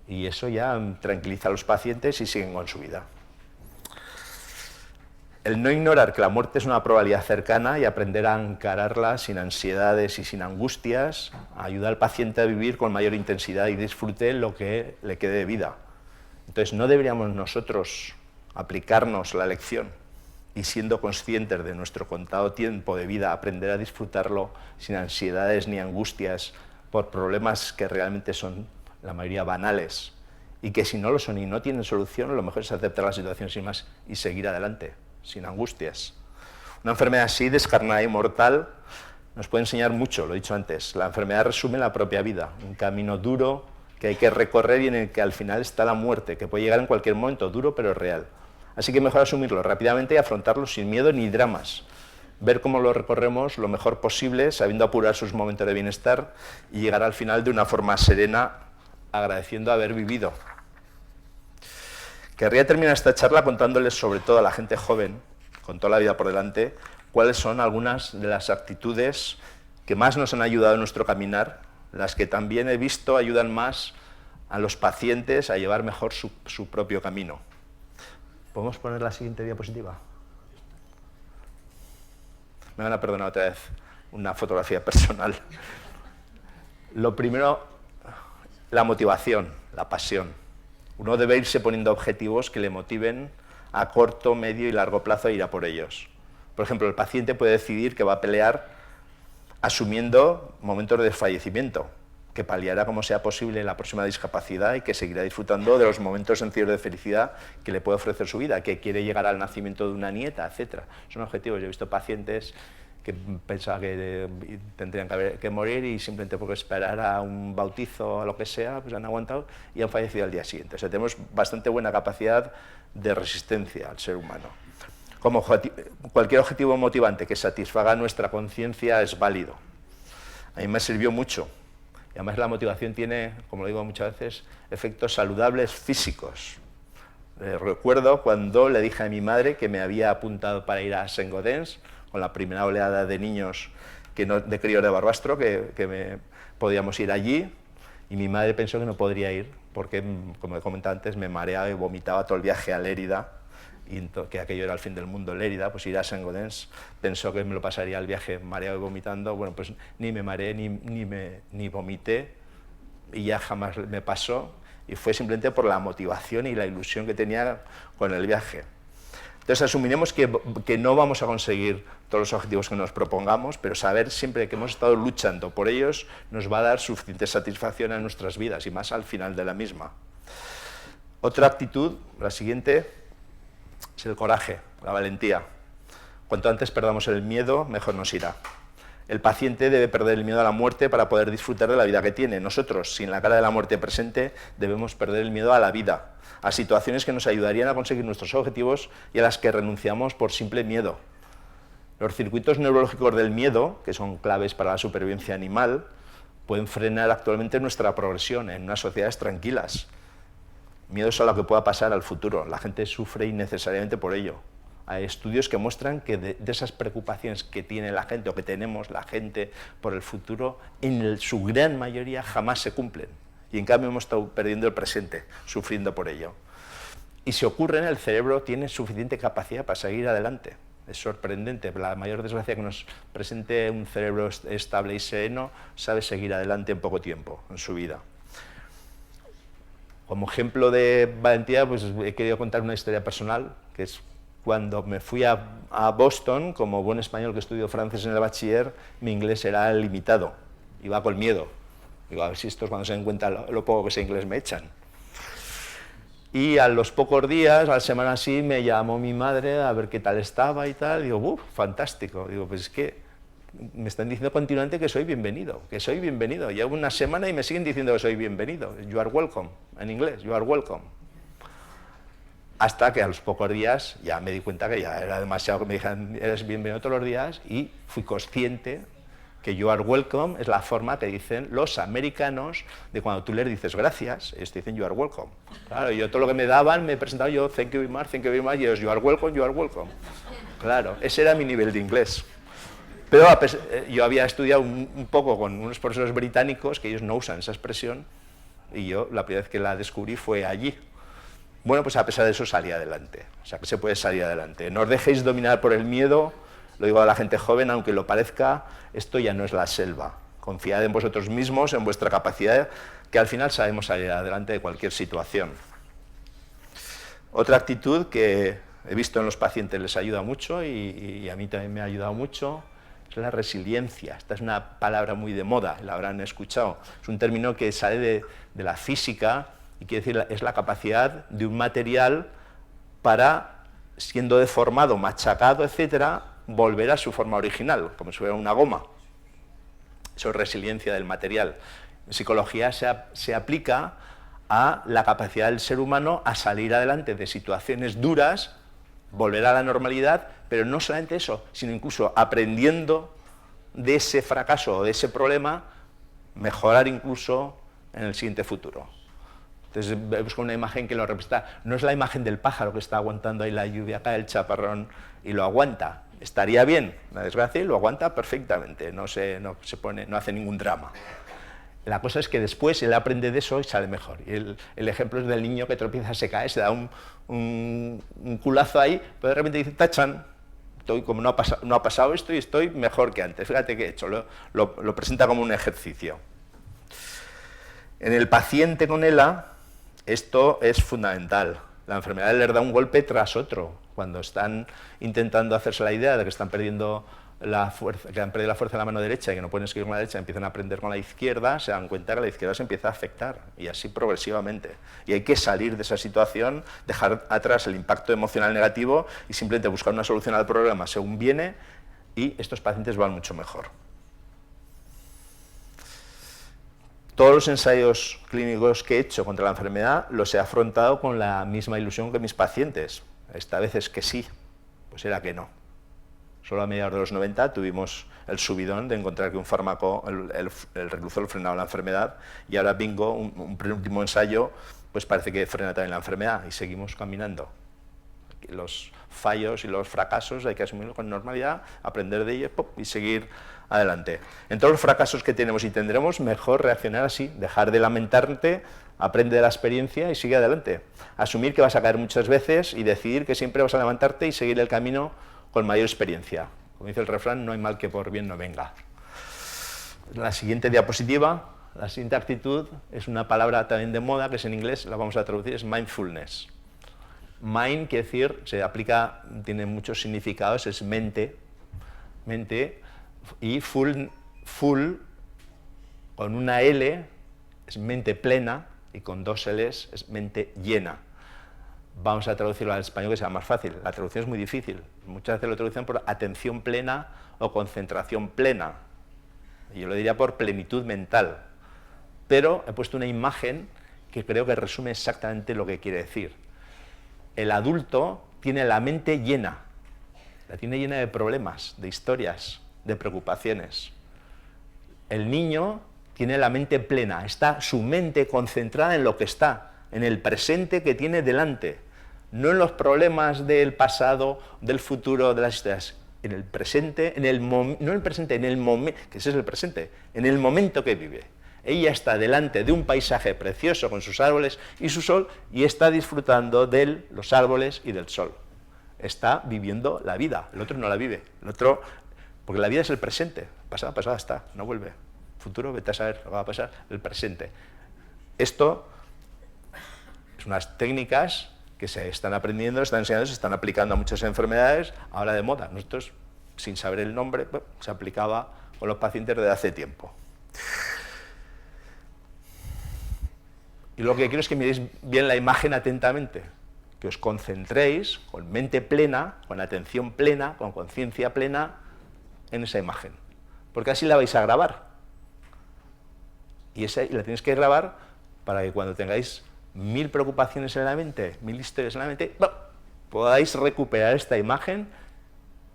Speaker 2: Y eso ya tranquiliza a los pacientes y siguen con su vida. El no ignorar que la muerte es una probabilidad cercana y aprender a encararla sin ansiedades y sin angustias ayuda al paciente a vivir con mayor intensidad y disfrute lo que le quede de vida. Entonces no deberíamos nosotros aplicarnos la lección y siendo conscientes de nuestro contado tiempo de vida aprender a disfrutarlo sin ansiedades ni angustias por problemas que realmente son la mayoría banales y que si no lo son y no tienen solución, lo mejor es aceptar la situación sin más y seguir adelante, sin angustias. Una enfermedad así, descarnada y mortal, nos puede enseñar mucho, lo he dicho antes. La enfermedad resume la propia vida, un camino duro que hay que recorrer y en el que al final está la muerte, que puede llegar en cualquier momento, duro pero real. Así que mejor asumirlo rápidamente y afrontarlo sin miedo ni dramas. Ver cómo lo recorremos lo mejor posible, sabiendo apurar sus momentos de bienestar y llegar al final de una forma serena, agradeciendo haber vivido. Querría terminar esta charla contándoles, sobre todo a la gente joven, con toda la vida por delante, cuáles son algunas de las actitudes que más nos han ayudado en nuestro caminar, las que también he visto ayudan más a los pacientes a llevar mejor su propio camino. ¿Podemos poner la siguiente diapositiva? Me van a perdonar otra vez una fotografía personal. Lo primero, la motivación, la pasión. Uno debe irse poniendo objetivos que le motiven a corto, medio y largo plazo a ir a por ellos. Por ejemplo, el paciente puede decidir que va a pelear asumiendo momentos de desfallecimiento, que paliará como sea posible la próxima discapacidad y que seguirá disfrutando de los momentos sencillos de felicidad que le puede ofrecer su vida, que quiere llegar al nacimiento de una nieta, etc. Son objetivos. Yo he visto pacientes que pensaban que tendrían que morir y simplemente por esperar a un bautizo o a lo que sea, pues han aguantado y han fallecido al día siguiente. O sea, tenemos bastante buena capacidad de resistencia al ser humano. Como cualquier objetivo motivante que satisfaga nuestra conciencia es válido. A mí me sirvió mucho. Y además la motivación tiene, como lo digo muchas veces, efectos saludables físicos. Recuerdo cuando le dije a mi madre que me había apuntado para ir a Saint-Gaudens, con la primera oleada de niños de críos de Barbastro, que podíamos ir allí, y mi madre pensó que no podría ir, porque, como he comentado antes, me mareaba y vomitaba todo el viaje a Lérida, y que aquello era el fin del mundo, Lérida, pues ir a Saint-Gaudens, pensó que me lo pasaría el viaje mareado y vomitando. Bueno, pues ni me mareé ni vomité, y ya jamás me pasó, y fue simplemente por la motivación y la ilusión que tenía con el viaje. Entonces asumiremos que no vamos a conseguir todos los objetivos que nos propongamos, pero saber siempre que hemos estado luchando por ellos nos va a dar suficiente satisfacción en nuestras vidas, y más al final de la misma. Otra actitud, la siguiente, es el coraje, la valentía. Cuanto antes perdamos el miedo, mejor nos irá. El paciente debe perder el miedo a la muerte para poder disfrutar de la vida que tiene. Nosotros, sin la cara de la muerte presente, debemos perder el miedo a la vida, a situaciones que nos ayudarían a conseguir nuestros objetivos y a las que renunciamos por simple miedo. Los circuitos neurológicos del miedo, que son claves para la supervivencia animal, pueden frenar actualmente nuestra progresión en unas sociedades tranquilas. Miedos a lo que pueda pasar al futuro. La gente sufre innecesariamente por ello. Hay estudios que muestran que de esas preocupaciones que tiene la gente o que tenemos la gente por el futuro, en su gran mayoría jamás se cumplen. Y en cambio hemos estado perdiendo el presente, sufriendo por ello. Y si ocurren, el cerebro tiene suficiente capacidad para seguir adelante. Es sorprendente. La mayor desgracia que nos presente un cerebro estable y sereno sabe seguir adelante en poco tiempo en su vida. Como ejemplo de valentía, pues he querido contar una historia personal, que es cuando me fui a Boston, como buen español que estudió francés en el bachiller, mi inglés era limitado, iba con miedo. Digo, a ver si estos cuando se den cuenta lo poco que sé inglés me echan. Y a los pocos días, a la semana así, me llamó mi madre a ver qué tal estaba y tal. Digo, fantástico. Digo, pues es que me están diciendo continuamente que soy bienvenido, que soy bienvenido. Llevo una semana y me siguen diciendo que soy bienvenido. You are welcome, en inglés, you are welcome. Hasta que a los pocos días ya me di cuenta que ya era demasiado que me dijeran eres bienvenido todos los días, y fui consciente que you are welcome es la forma que dicen los americanos de cuando tú les dices gracias, ellos te dicen you are welcome. Claro, yo todo lo que me daban me presentaba yo thank you very much, y ellos you are welcome, you are welcome. Claro, ese era mi nivel de inglés. Pero yo había estudiado un poco con unos profesores británicos que ellos no usan esa expresión, y yo la primera vez que la descubrí fue allí. Bueno, pues a pesar de eso salí adelante, o sea que se puede salir adelante. No os dejéis dominar por el miedo, lo digo a la gente joven, aunque lo parezca, esto ya no es la selva. Confiad en vosotros mismos, en vuestra capacidad, que al final sabemos salir adelante de cualquier situación. Otra actitud que he visto en los pacientes les ayuda mucho y a mí también me ha ayudado mucho, es la resiliencia. Esta es una palabra muy de moda, la habrán escuchado. Es un término que sale de la física y quiere decir, es la capacidad de un material para, siendo deformado, machacado, etcétera, volver a su forma original, como si fuera una goma. Eso es resiliencia del material. En psicología se aplica a la capacidad del ser humano a salir adelante de situaciones duras, volver a la normalidad, pero no solamente eso, sino incluso aprendiendo de ese fracaso o de ese problema, mejorar incluso en el siguiente futuro. Entonces vemos con una imagen que lo representa. No es la imagen del pájaro que está aguantando ahí la lluvia, cae el chaparrón y lo aguanta. Estaría bien, la desgracia, y lo aguanta perfectamente, no hace ningún drama. La cosa es que después él aprende de eso y sale mejor. Y el ejemplo es del niño que tropieza, se cae, se da un culazo ahí, pero de repente dice, tachan, como no ha pasado esto y estoy mejor que antes. Fíjate qué he hecho, lo presenta como un ejercicio. En el paciente con ELA, esto es fundamental. La enfermedad les da un golpe tras otro. Cuando están intentando hacerse la idea de que están perdiendo la fuerza, que han perdido la fuerza de la mano derecha y que no pueden escribir con la derecha, empiezan a aprender con la izquierda, se dan cuenta que la izquierda se empieza a afectar, y así progresivamente. Y hay que salir de esa situación, dejar atrás el impacto emocional negativo y simplemente buscar una solución al problema según viene, y estos pacientes van mucho mejor. Todos los ensayos clínicos que he hecho contra la enfermedad los he afrontado con la misma ilusión que mis pacientes. Esta vez es que sí, pues era que no. Solo a mediados de los 90 tuvimos el subidón de encontrar que un fármaco, el reclusol, frenaba la enfermedad, y ahora bingo, un penúltimo ensayo, pues parece que frena también la enfermedad, y seguimos caminando. Los fallos y los fracasos hay que asumirlos con normalidad, aprender de ellos y seguir adelante. En todos los fracasos que tenemos y tendremos, mejor reaccionar así, dejar de lamentarte, aprende de la experiencia y sigue adelante. Asumir que vas a caer muchas veces y decidir que siempre vas a levantarte y seguir el camino con mayor experiencia. Como dice el refrán, no hay mal que por bien no venga. La siguiente diapositiva, la siguiente actitud, es una palabra también de moda, que es en inglés, la vamos a traducir, es mindfulness. Mind quiere decir, se aplica, tiene muchos significados, es mente, y full con una L es mente plena, y con dos L's es mente llena. Vamos a traducirlo al español que sea más fácil. La traducción es muy difícil. Muchas veces lo traducen por atención plena o concentración plena. Y yo lo diría por plenitud mental. Pero he puesto una imagen que creo que resume exactamente lo que quiere decir. El adulto tiene la mente llena. La tiene llena de problemas, de historias, de preocupaciones. El niño tiene la mente plena. Está su mente concentrada en lo que está, en el presente que tiene delante. No en los problemas del pasado, del futuro, de las historias, en el presente, no en el presente, en el momento, que ese es el presente, en el momento que vive. Ella está delante de un paisaje precioso con sus árboles y su sol, y está disfrutando de los árboles y del sol. Está viviendo la vida, el otro no la vive, el otro, porque la vida es el presente, pasado está, no vuelve. Futuro, vete a saber lo que va a pasar, el presente. Esto es unas técnicas que se están aprendiendo, se están enseñando, se están aplicando a muchas enfermedades, ahora de moda. Nosotros, sin saber el nombre, se aplicaba con los pacientes desde hace tiempo. Y lo que quiero es que miréis bien la imagen atentamente, que os concentréis con mente plena, con atención plena, con conciencia plena en esa imagen, porque así la vais a grabar. Y la tenéis que grabar para que cuando tengáis 1000 preocupaciones en la mente, 1000 historias en la mente, podáis recuperar esta imagen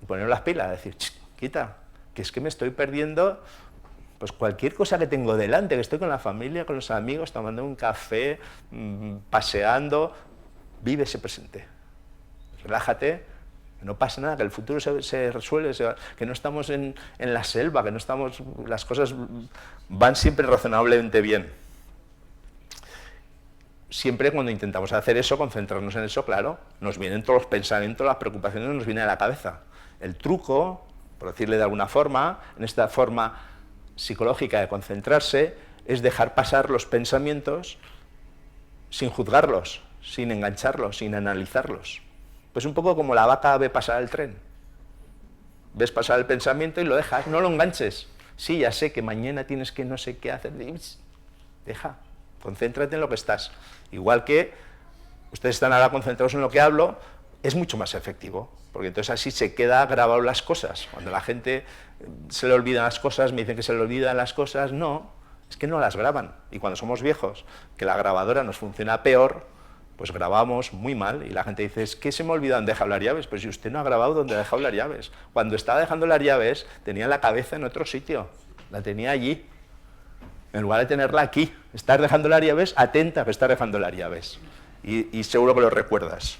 Speaker 2: y poneros las pilas, decir, quita, que es que me estoy perdiendo pues cualquier cosa que tengo delante, que estoy con la familia, con los amigos, tomando un café, paseando. Vive ese presente, relájate, que no pasa nada, que el futuro se resuelve, que no estamos en la selva, que no estamos, las cosas van siempre razonablemente bien. siempre cuando intentamos hacer eso, concentrarnos en eso, claro, nos vienen todos los pensamientos, las preocupaciones nos vienen a la cabeza. El truco, por decirle de alguna forma, en esta forma psicológica de concentrarse, es dejar pasar los pensamientos sin juzgarlos, sin engancharlos, sin analizarlos. Pues un poco como la vaca ve pasar el tren. Ves pasar el pensamiento y lo dejas, no lo enganches. Sí, ya sé que mañana tienes que no sé qué hacer. Deja, concéntrate en lo que estás. Igual que ustedes están ahora concentrados en lo que hablo, es mucho más efectivo, porque entonces así se queda grabado las cosas. Cuando la gente se le olvidan las cosas, me dicen que se le olvidan las cosas, no, es que no las graban. Y cuando somos viejos, que la grabadora nos funciona peor, pues grabamos muy mal y la gente dice, es que se me olvidó dónde dejar las llaves. Pues si usted no ha grabado dónde ha dejado las llaves. Cuando estaba dejando las llaves, tenía la cabeza en otro sitio, la tenía allí. En lugar de tenerla aquí, estás dejando las llaves, atenta que estás dejando las llaves. Y seguro que lo recuerdas.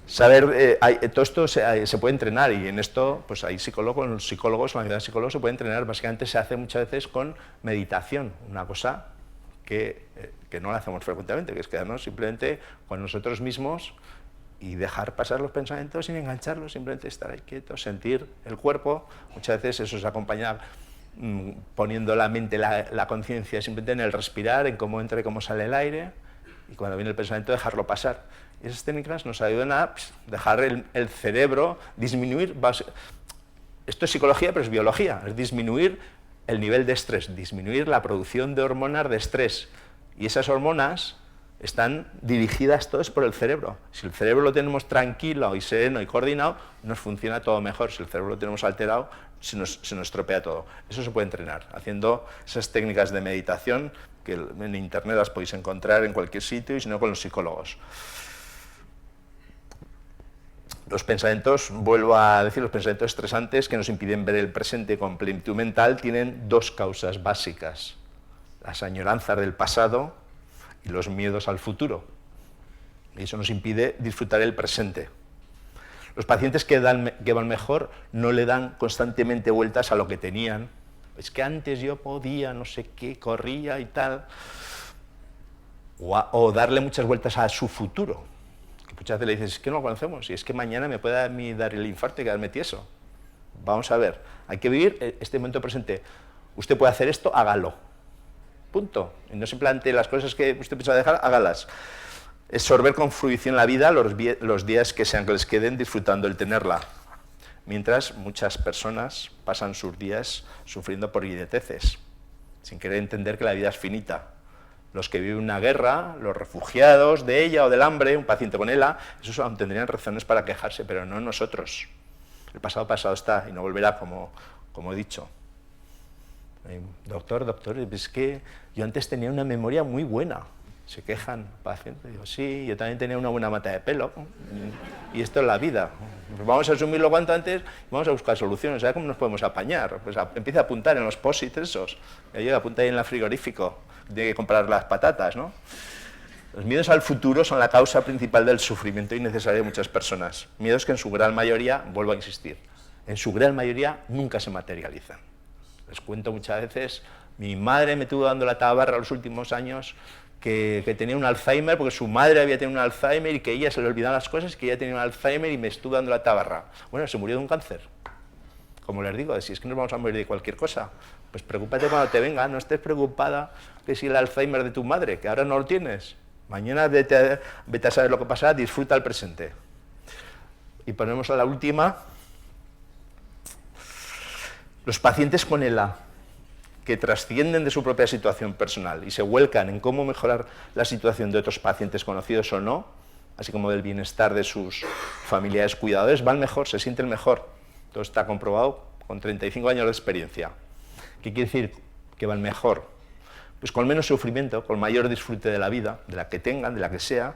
Speaker 2: Saber, todo esto se puede entrenar y en esto pues hay psicólogos, los psicólogos, la unidad de psicólogos se puede entrenar, básicamente se hace muchas veces con meditación, una cosa que no la hacemos frecuentemente, que es quedarnos simplemente con nosotros mismos y dejar pasar los pensamientos sin engancharlos, simplemente estar ahí quietos, sentir el cuerpo. Muchas veces eso se acompaña poniendo la mente, la conciencia simplemente en el respirar, en cómo entra y cómo sale el aire, y cuando viene el pensamiento dejarlo pasar. Y esas técnicas nos ayudan a dejar el cerebro disminuir. Esto es psicología, pero es biología, es disminuir el nivel de estrés, disminuir la producción de hormonas de estrés. Y esas hormonas están dirigidas todas por el cerebro. Si el cerebro lo tenemos tranquilo y sereno y coordinado, nos funciona todo mejor. Si el cerebro lo tenemos alterado, se nos estropea todo. Eso se puede entrenar, haciendo esas técnicas de meditación, que en internet las podéis encontrar en cualquier sitio, y si no con los psicólogos. Los pensamientos, vuelvo a decir, los pensamientos estresantes que nos impiden ver el presente con plenitud mental tienen dos causas básicas: las añoranzas del pasado y los miedos al futuro. Y eso nos impide disfrutar el presente. Los pacientes que van mejor no le dan constantemente vueltas a lo que tenían. Es que antes yo podía, no sé qué, corría y tal. O darle muchas vueltas a su futuro. Que muchas veces le dices, es que no lo conocemos, y es que mañana me puede a mí dar el infarto y quedarme tieso. Vamos a ver, hay que vivir este momento presente. Usted puede hacer esto, hágalo. Punto. Y no simplemente las cosas que usted piensa dejar, hágalas. Absorber con fruición la vida los días que sean que les queden disfrutando el tenerla. Mientras muchas personas pasan sus días sufriendo por idioteces, sin querer entender que la vida es finita. Los que viven una guerra, los refugiados de ella o del hambre, un paciente con ELA, esos aún tendrían razones para quejarse, pero no nosotros. El pasado está y no volverá, como he dicho. Doctor, es que yo antes tenía una memoria muy buena. Se quejan pacientes, digo, sí, yo también tenía una buena mata de pelo, y esto es la vida. Pues vamos a asumirlo cuanto antes y vamos a buscar soluciones. ¿Sabes cómo nos podemos apañar? Pues empieza a apuntar en los post-its esos, apunta ahí en el frigorífico, tiene que comprar las patatas, ¿no? Los miedos al futuro son la causa principal del sufrimiento innecesario de muchas personas. Miedos que en su gran mayoría, vuelvo a insistir, en su gran mayoría nunca se materializan. Les cuento muchas veces, mi madre me estuvo dando la tabarra los últimos años, que tenía un Alzheimer, porque su madre había tenido un Alzheimer y que ella se le olvidaban las cosas, que ella tenía un Alzheimer y me estuvo dando la tabarra. Bueno, se murió de un cáncer. Como les digo, si es que nos vamos a morir de cualquier cosa, pues preocúpate cuando te venga, no estés preocupada que si el Alzheimer de tu madre, que ahora no lo tienes. Mañana vete a saber lo que pasará, disfruta el presente. Y ponemos a la última, los pacientes con ELA, que trascienden de su propia situación personal y se vuelcan en cómo mejorar la situación de otros pacientes conocidos o no, así como del bienestar de sus familiares cuidadores, van mejor, se sienten mejor. Todo está comprobado con 35 años de experiencia. ¿Qué quiere decir que van mejor? Pues con menos sufrimiento, con mayor disfrute de la vida, de la que tengan, de la que sea,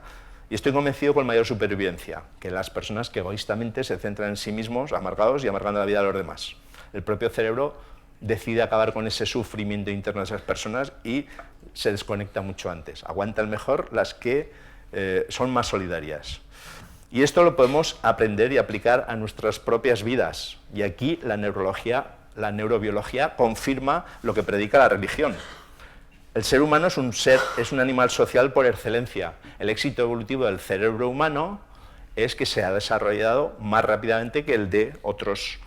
Speaker 2: y estoy convencido con mayor supervivencia, que las personas que egoístamente se centran en sí mismos, amargados y amargando la vida a los demás. El propio cerebro decide acabar con ese sufrimiento interno de esas personas y se desconecta mucho antes. Aguantan mejor las que son más solidarias. Y esto lo podemos aprender y aplicar a nuestras propias vidas. Y aquí la neurobiología confirma lo que predica la religión. El ser humano es un animal social por excelencia. El éxito evolutivo del cerebro humano es que se ha desarrollado más rápidamente que el de otros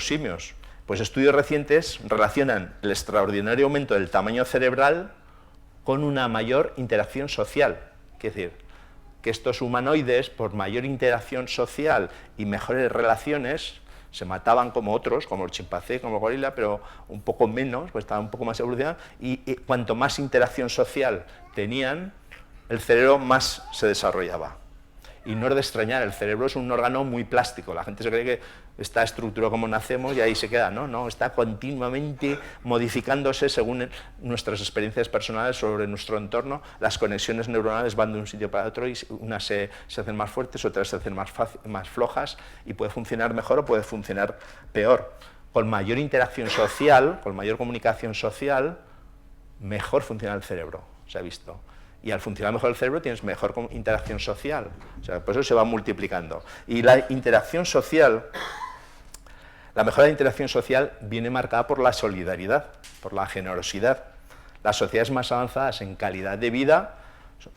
Speaker 2: simios. Pues estudios recientes relacionan el extraordinario aumento del tamaño cerebral con una mayor interacción social. Es decir, que estos humanoides, por mayor interacción social y mejores relaciones, se mataban como otros, como el chimpancé, como el gorila, pero un poco menos, pues estaban un poco más evolucionados, y cuanto más interacción social tenían, el cerebro más se desarrollaba. Y no es de extrañar, el cerebro es un órgano muy plástico, la gente se cree que está estructurado como nacemos y ahí se queda, no, está continuamente modificándose según nuestras experiencias personales sobre nuestro entorno, las conexiones neuronales van de un sitio para otro y unas se hacen más fuertes, otras se hacen más flojas y puede funcionar mejor o puede funcionar peor. Con mayor interacción social, con mayor comunicación social, mejor funciona el cerebro, se ha visto. Y al funcionar mejor el cerebro tienes mejor interacción social, o sea, por eso se va multiplicando. Y la interacción social, la mejora de la interacción social viene marcada por la solidaridad, por la generosidad. Las sociedades más avanzadas en calidad de vida,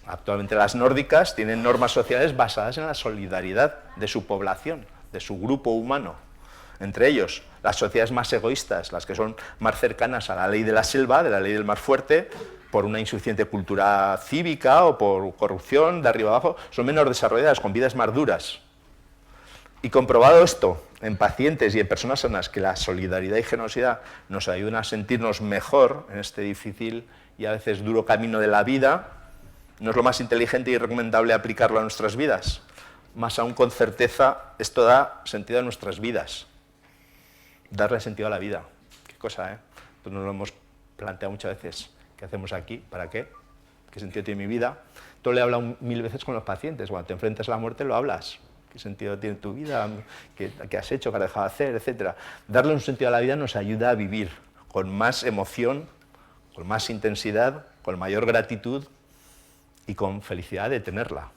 Speaker 2: actualmente las nórdicas, tienen normas sociales basadas en la solidaridad de su población, de su grupo humano. Entre ellos, las sociedades más egoístas, las que son más cercanas a la ley de la selva, de la ley del más fuerte, por una insuficiente cultura cívica o por corrupción de arriba abajo, son menos desarrolladas, con vidas más duras. Y comprobado esto en pacientes y en personas sanas, que la solidaridad y generosidad nos ayudan a sentirnos mejor en este difícil y a veces duro camino de la vida, ¿no es lo más inteligente y recomendable aplicarlo a nuestras vidas? Más aún con certeza, esto da sentido a nuestras vidas. Darle sentido a la vida. Qué cosa, ¿eh? Esto nos lo hemos planteado muchas veces. ¿Qué hacemos aquí? ¿Para qué? ¿Qué sentido tiene mi vida? Esto le he hablado 1000 veces con los pacientes. Cuando te enfrentas a la muerte lo hablas. ¿Qué sentido tiene tu vida? ¿Qué has hecho? ¿Qué has dejado de hacer? Etcétera. Darle un sentido a la vida nos ayuda a vivir con más emoción, con más intensidad, con mayor gratitud y con felicidad de tenerla.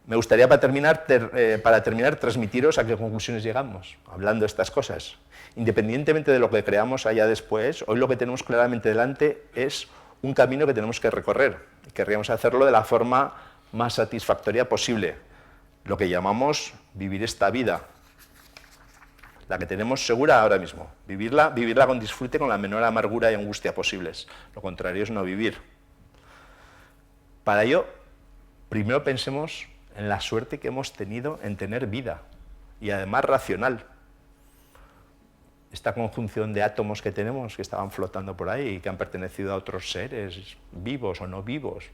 Speaker 2: Me gustaría para terminar transmitiros a qué conclusiones llegamos, hablando de estas cosas. Independientemente de lo que creamos allá después, hoy lo que tenemos claramente delante es un camino que tenemos que recorrer. Y querríamos hacerlo de la forma más satisfactoria posible, lo que llamamos vivir esta vida, la que tenemos segura ahora mismo. Vivirla con disfrute, con la menor amargura y angustia posibles. Lo contrario es no vivir. Para ello, primero pensemos en la suerte que hemos tenido en tener vida, y además racional. Esta conjunción de átomos que tenemos, que estaban flotando por ahí y que han pertenecido a otros seres vivos o no vivos,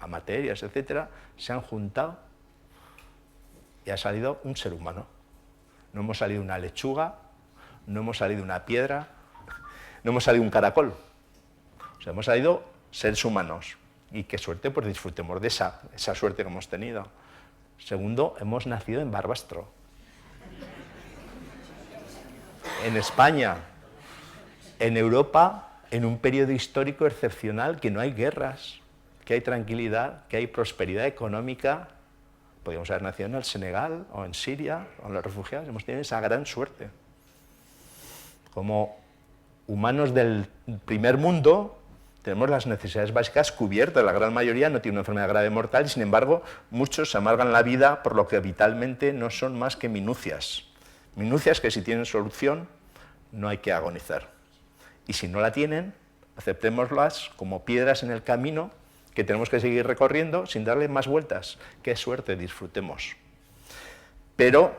Speaker 2: a materias, etcétera, se han juntado y ha salido un ser humano. No hemos salido una lechuga, no hemos salido una piedra, no hemos salido un caracol. O sea, hemos salido seres humanos. Y qué suerte, pues disfrutemos de esa suerte que hemos tenido. Segundo, hemos nacido en Barbastro, en España, en Europa, en un periodo histórico excepcional, que no hay guerras, que hay tranquilidad, que hay prosperidad económica. Podríamos haber nacido en el Senegal o en Siria, con los refugiados. Hemos tenido esa gran suerte. Como humanos del primer mundo, tenemos las necesidades básicas cubiertas. La gran mayoría no tiene una enfermedad grave mortal y, sin embargo, muchos se amargan la vida por lo que vitalmente no son más que minucias. Minucias que, si tienen solución, no hay que agonizar. Y si no la tienen, aceptémoslas como piedras en el camino que tenemos que seguir recorriendo sin darle más vueltas. ¡Qué suerte! Disfrutemos. Pero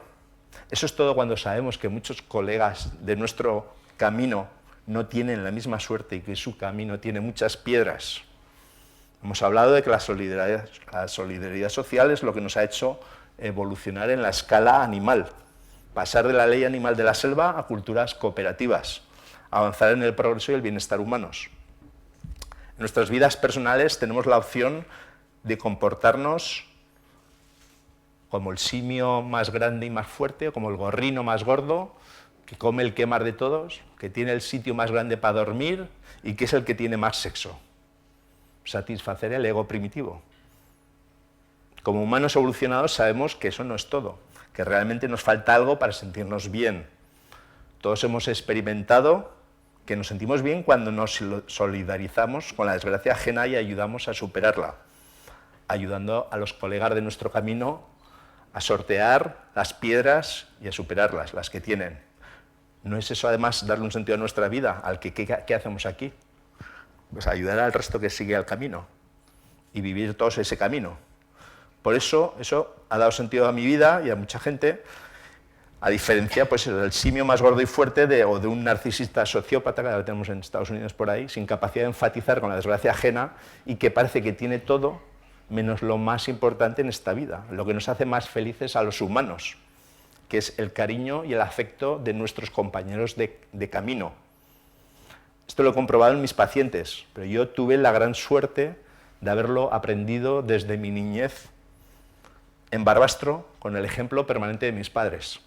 Speaker 2: eso es todo cuando sabemos que muchos colegas de nuestro camino no tienen la misma suerte y que su camino tiene muchas piedras. Hemos hablado de que la solidaridad social es lo que nos ha hecho evolucionar en la escala animal, pasar de la ley animal de la selva a culturas cooperativas, avanzar en el progreso y el bienestar humanos. En nuestras vidas personales tenemos la opción de comportarnos como el simio más grande y más fuerte, o como el gorrino más gordo, que come el quemar de todos, que tiene el sitio más grande para dormir y que es el que tiene más sexo. Satisfacer el ego primitivo. Como humanos evolucionados sabemos que eso no es todo, que realmente nos falta algo para sentirnos bien. Todos hemos experimentado que nos sentimos bien cuando nos solidarizamos con la desgracia ajena y ayudamos a superarla, ayudando a los colegas de nuestro camino a sortear las piedras y a superarlas, las que tienen. ¿No es eso además darle un sentido a nuestra vida? ¿Qué hacemos aquí? Pues ayudar al resto que sigue al camino y vivir todos ese camino. Por eso ha dado sentido a mi vida y a mucha gente, a diferencia pues, del simio más gordo y fuerte o de un narcisista sociópata, que ahora tenemos en Estados Unidos por ahí, sin capacidad de enfatizar con la desgracia ajena y que parece que tiene todo menos lo más importante en esta vida, lo que nos hace más felices a los humanos, que es el cariño y el afecto de nuestros compañeros de camino. Esto lo he comprobado en mis pacientes, pero yo tuve la gran suerte de haberlo aprendido desde mi niñez en Barbastro, con el ejemplo permanente de mis padres.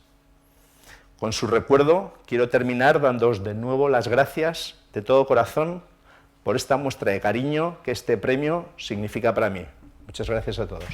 Speaker 2: Con su recuerdo, quiero terminar dándoos de nuevo las gracias de todo corazón por esta muestra de cariño que este premio significa para mí. Muchas gracias a todos.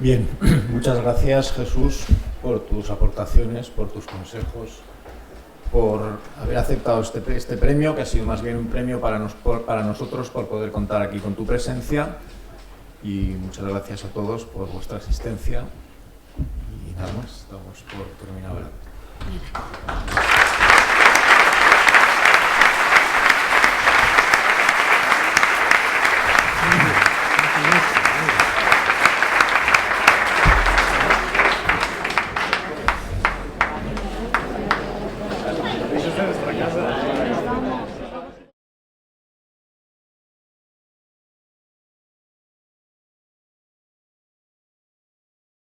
Speaker 1: Bien, muchas gracias Jesús por tus aportaciones, por tus consejos, por haber aceptado este premio, que ha sido más bien un premio para nosotros por poder contar aquí con tu presencia, y muchas gracias a todos por vuestra asistencia y nada más, estamos por terminar ahora. Nuestra casa.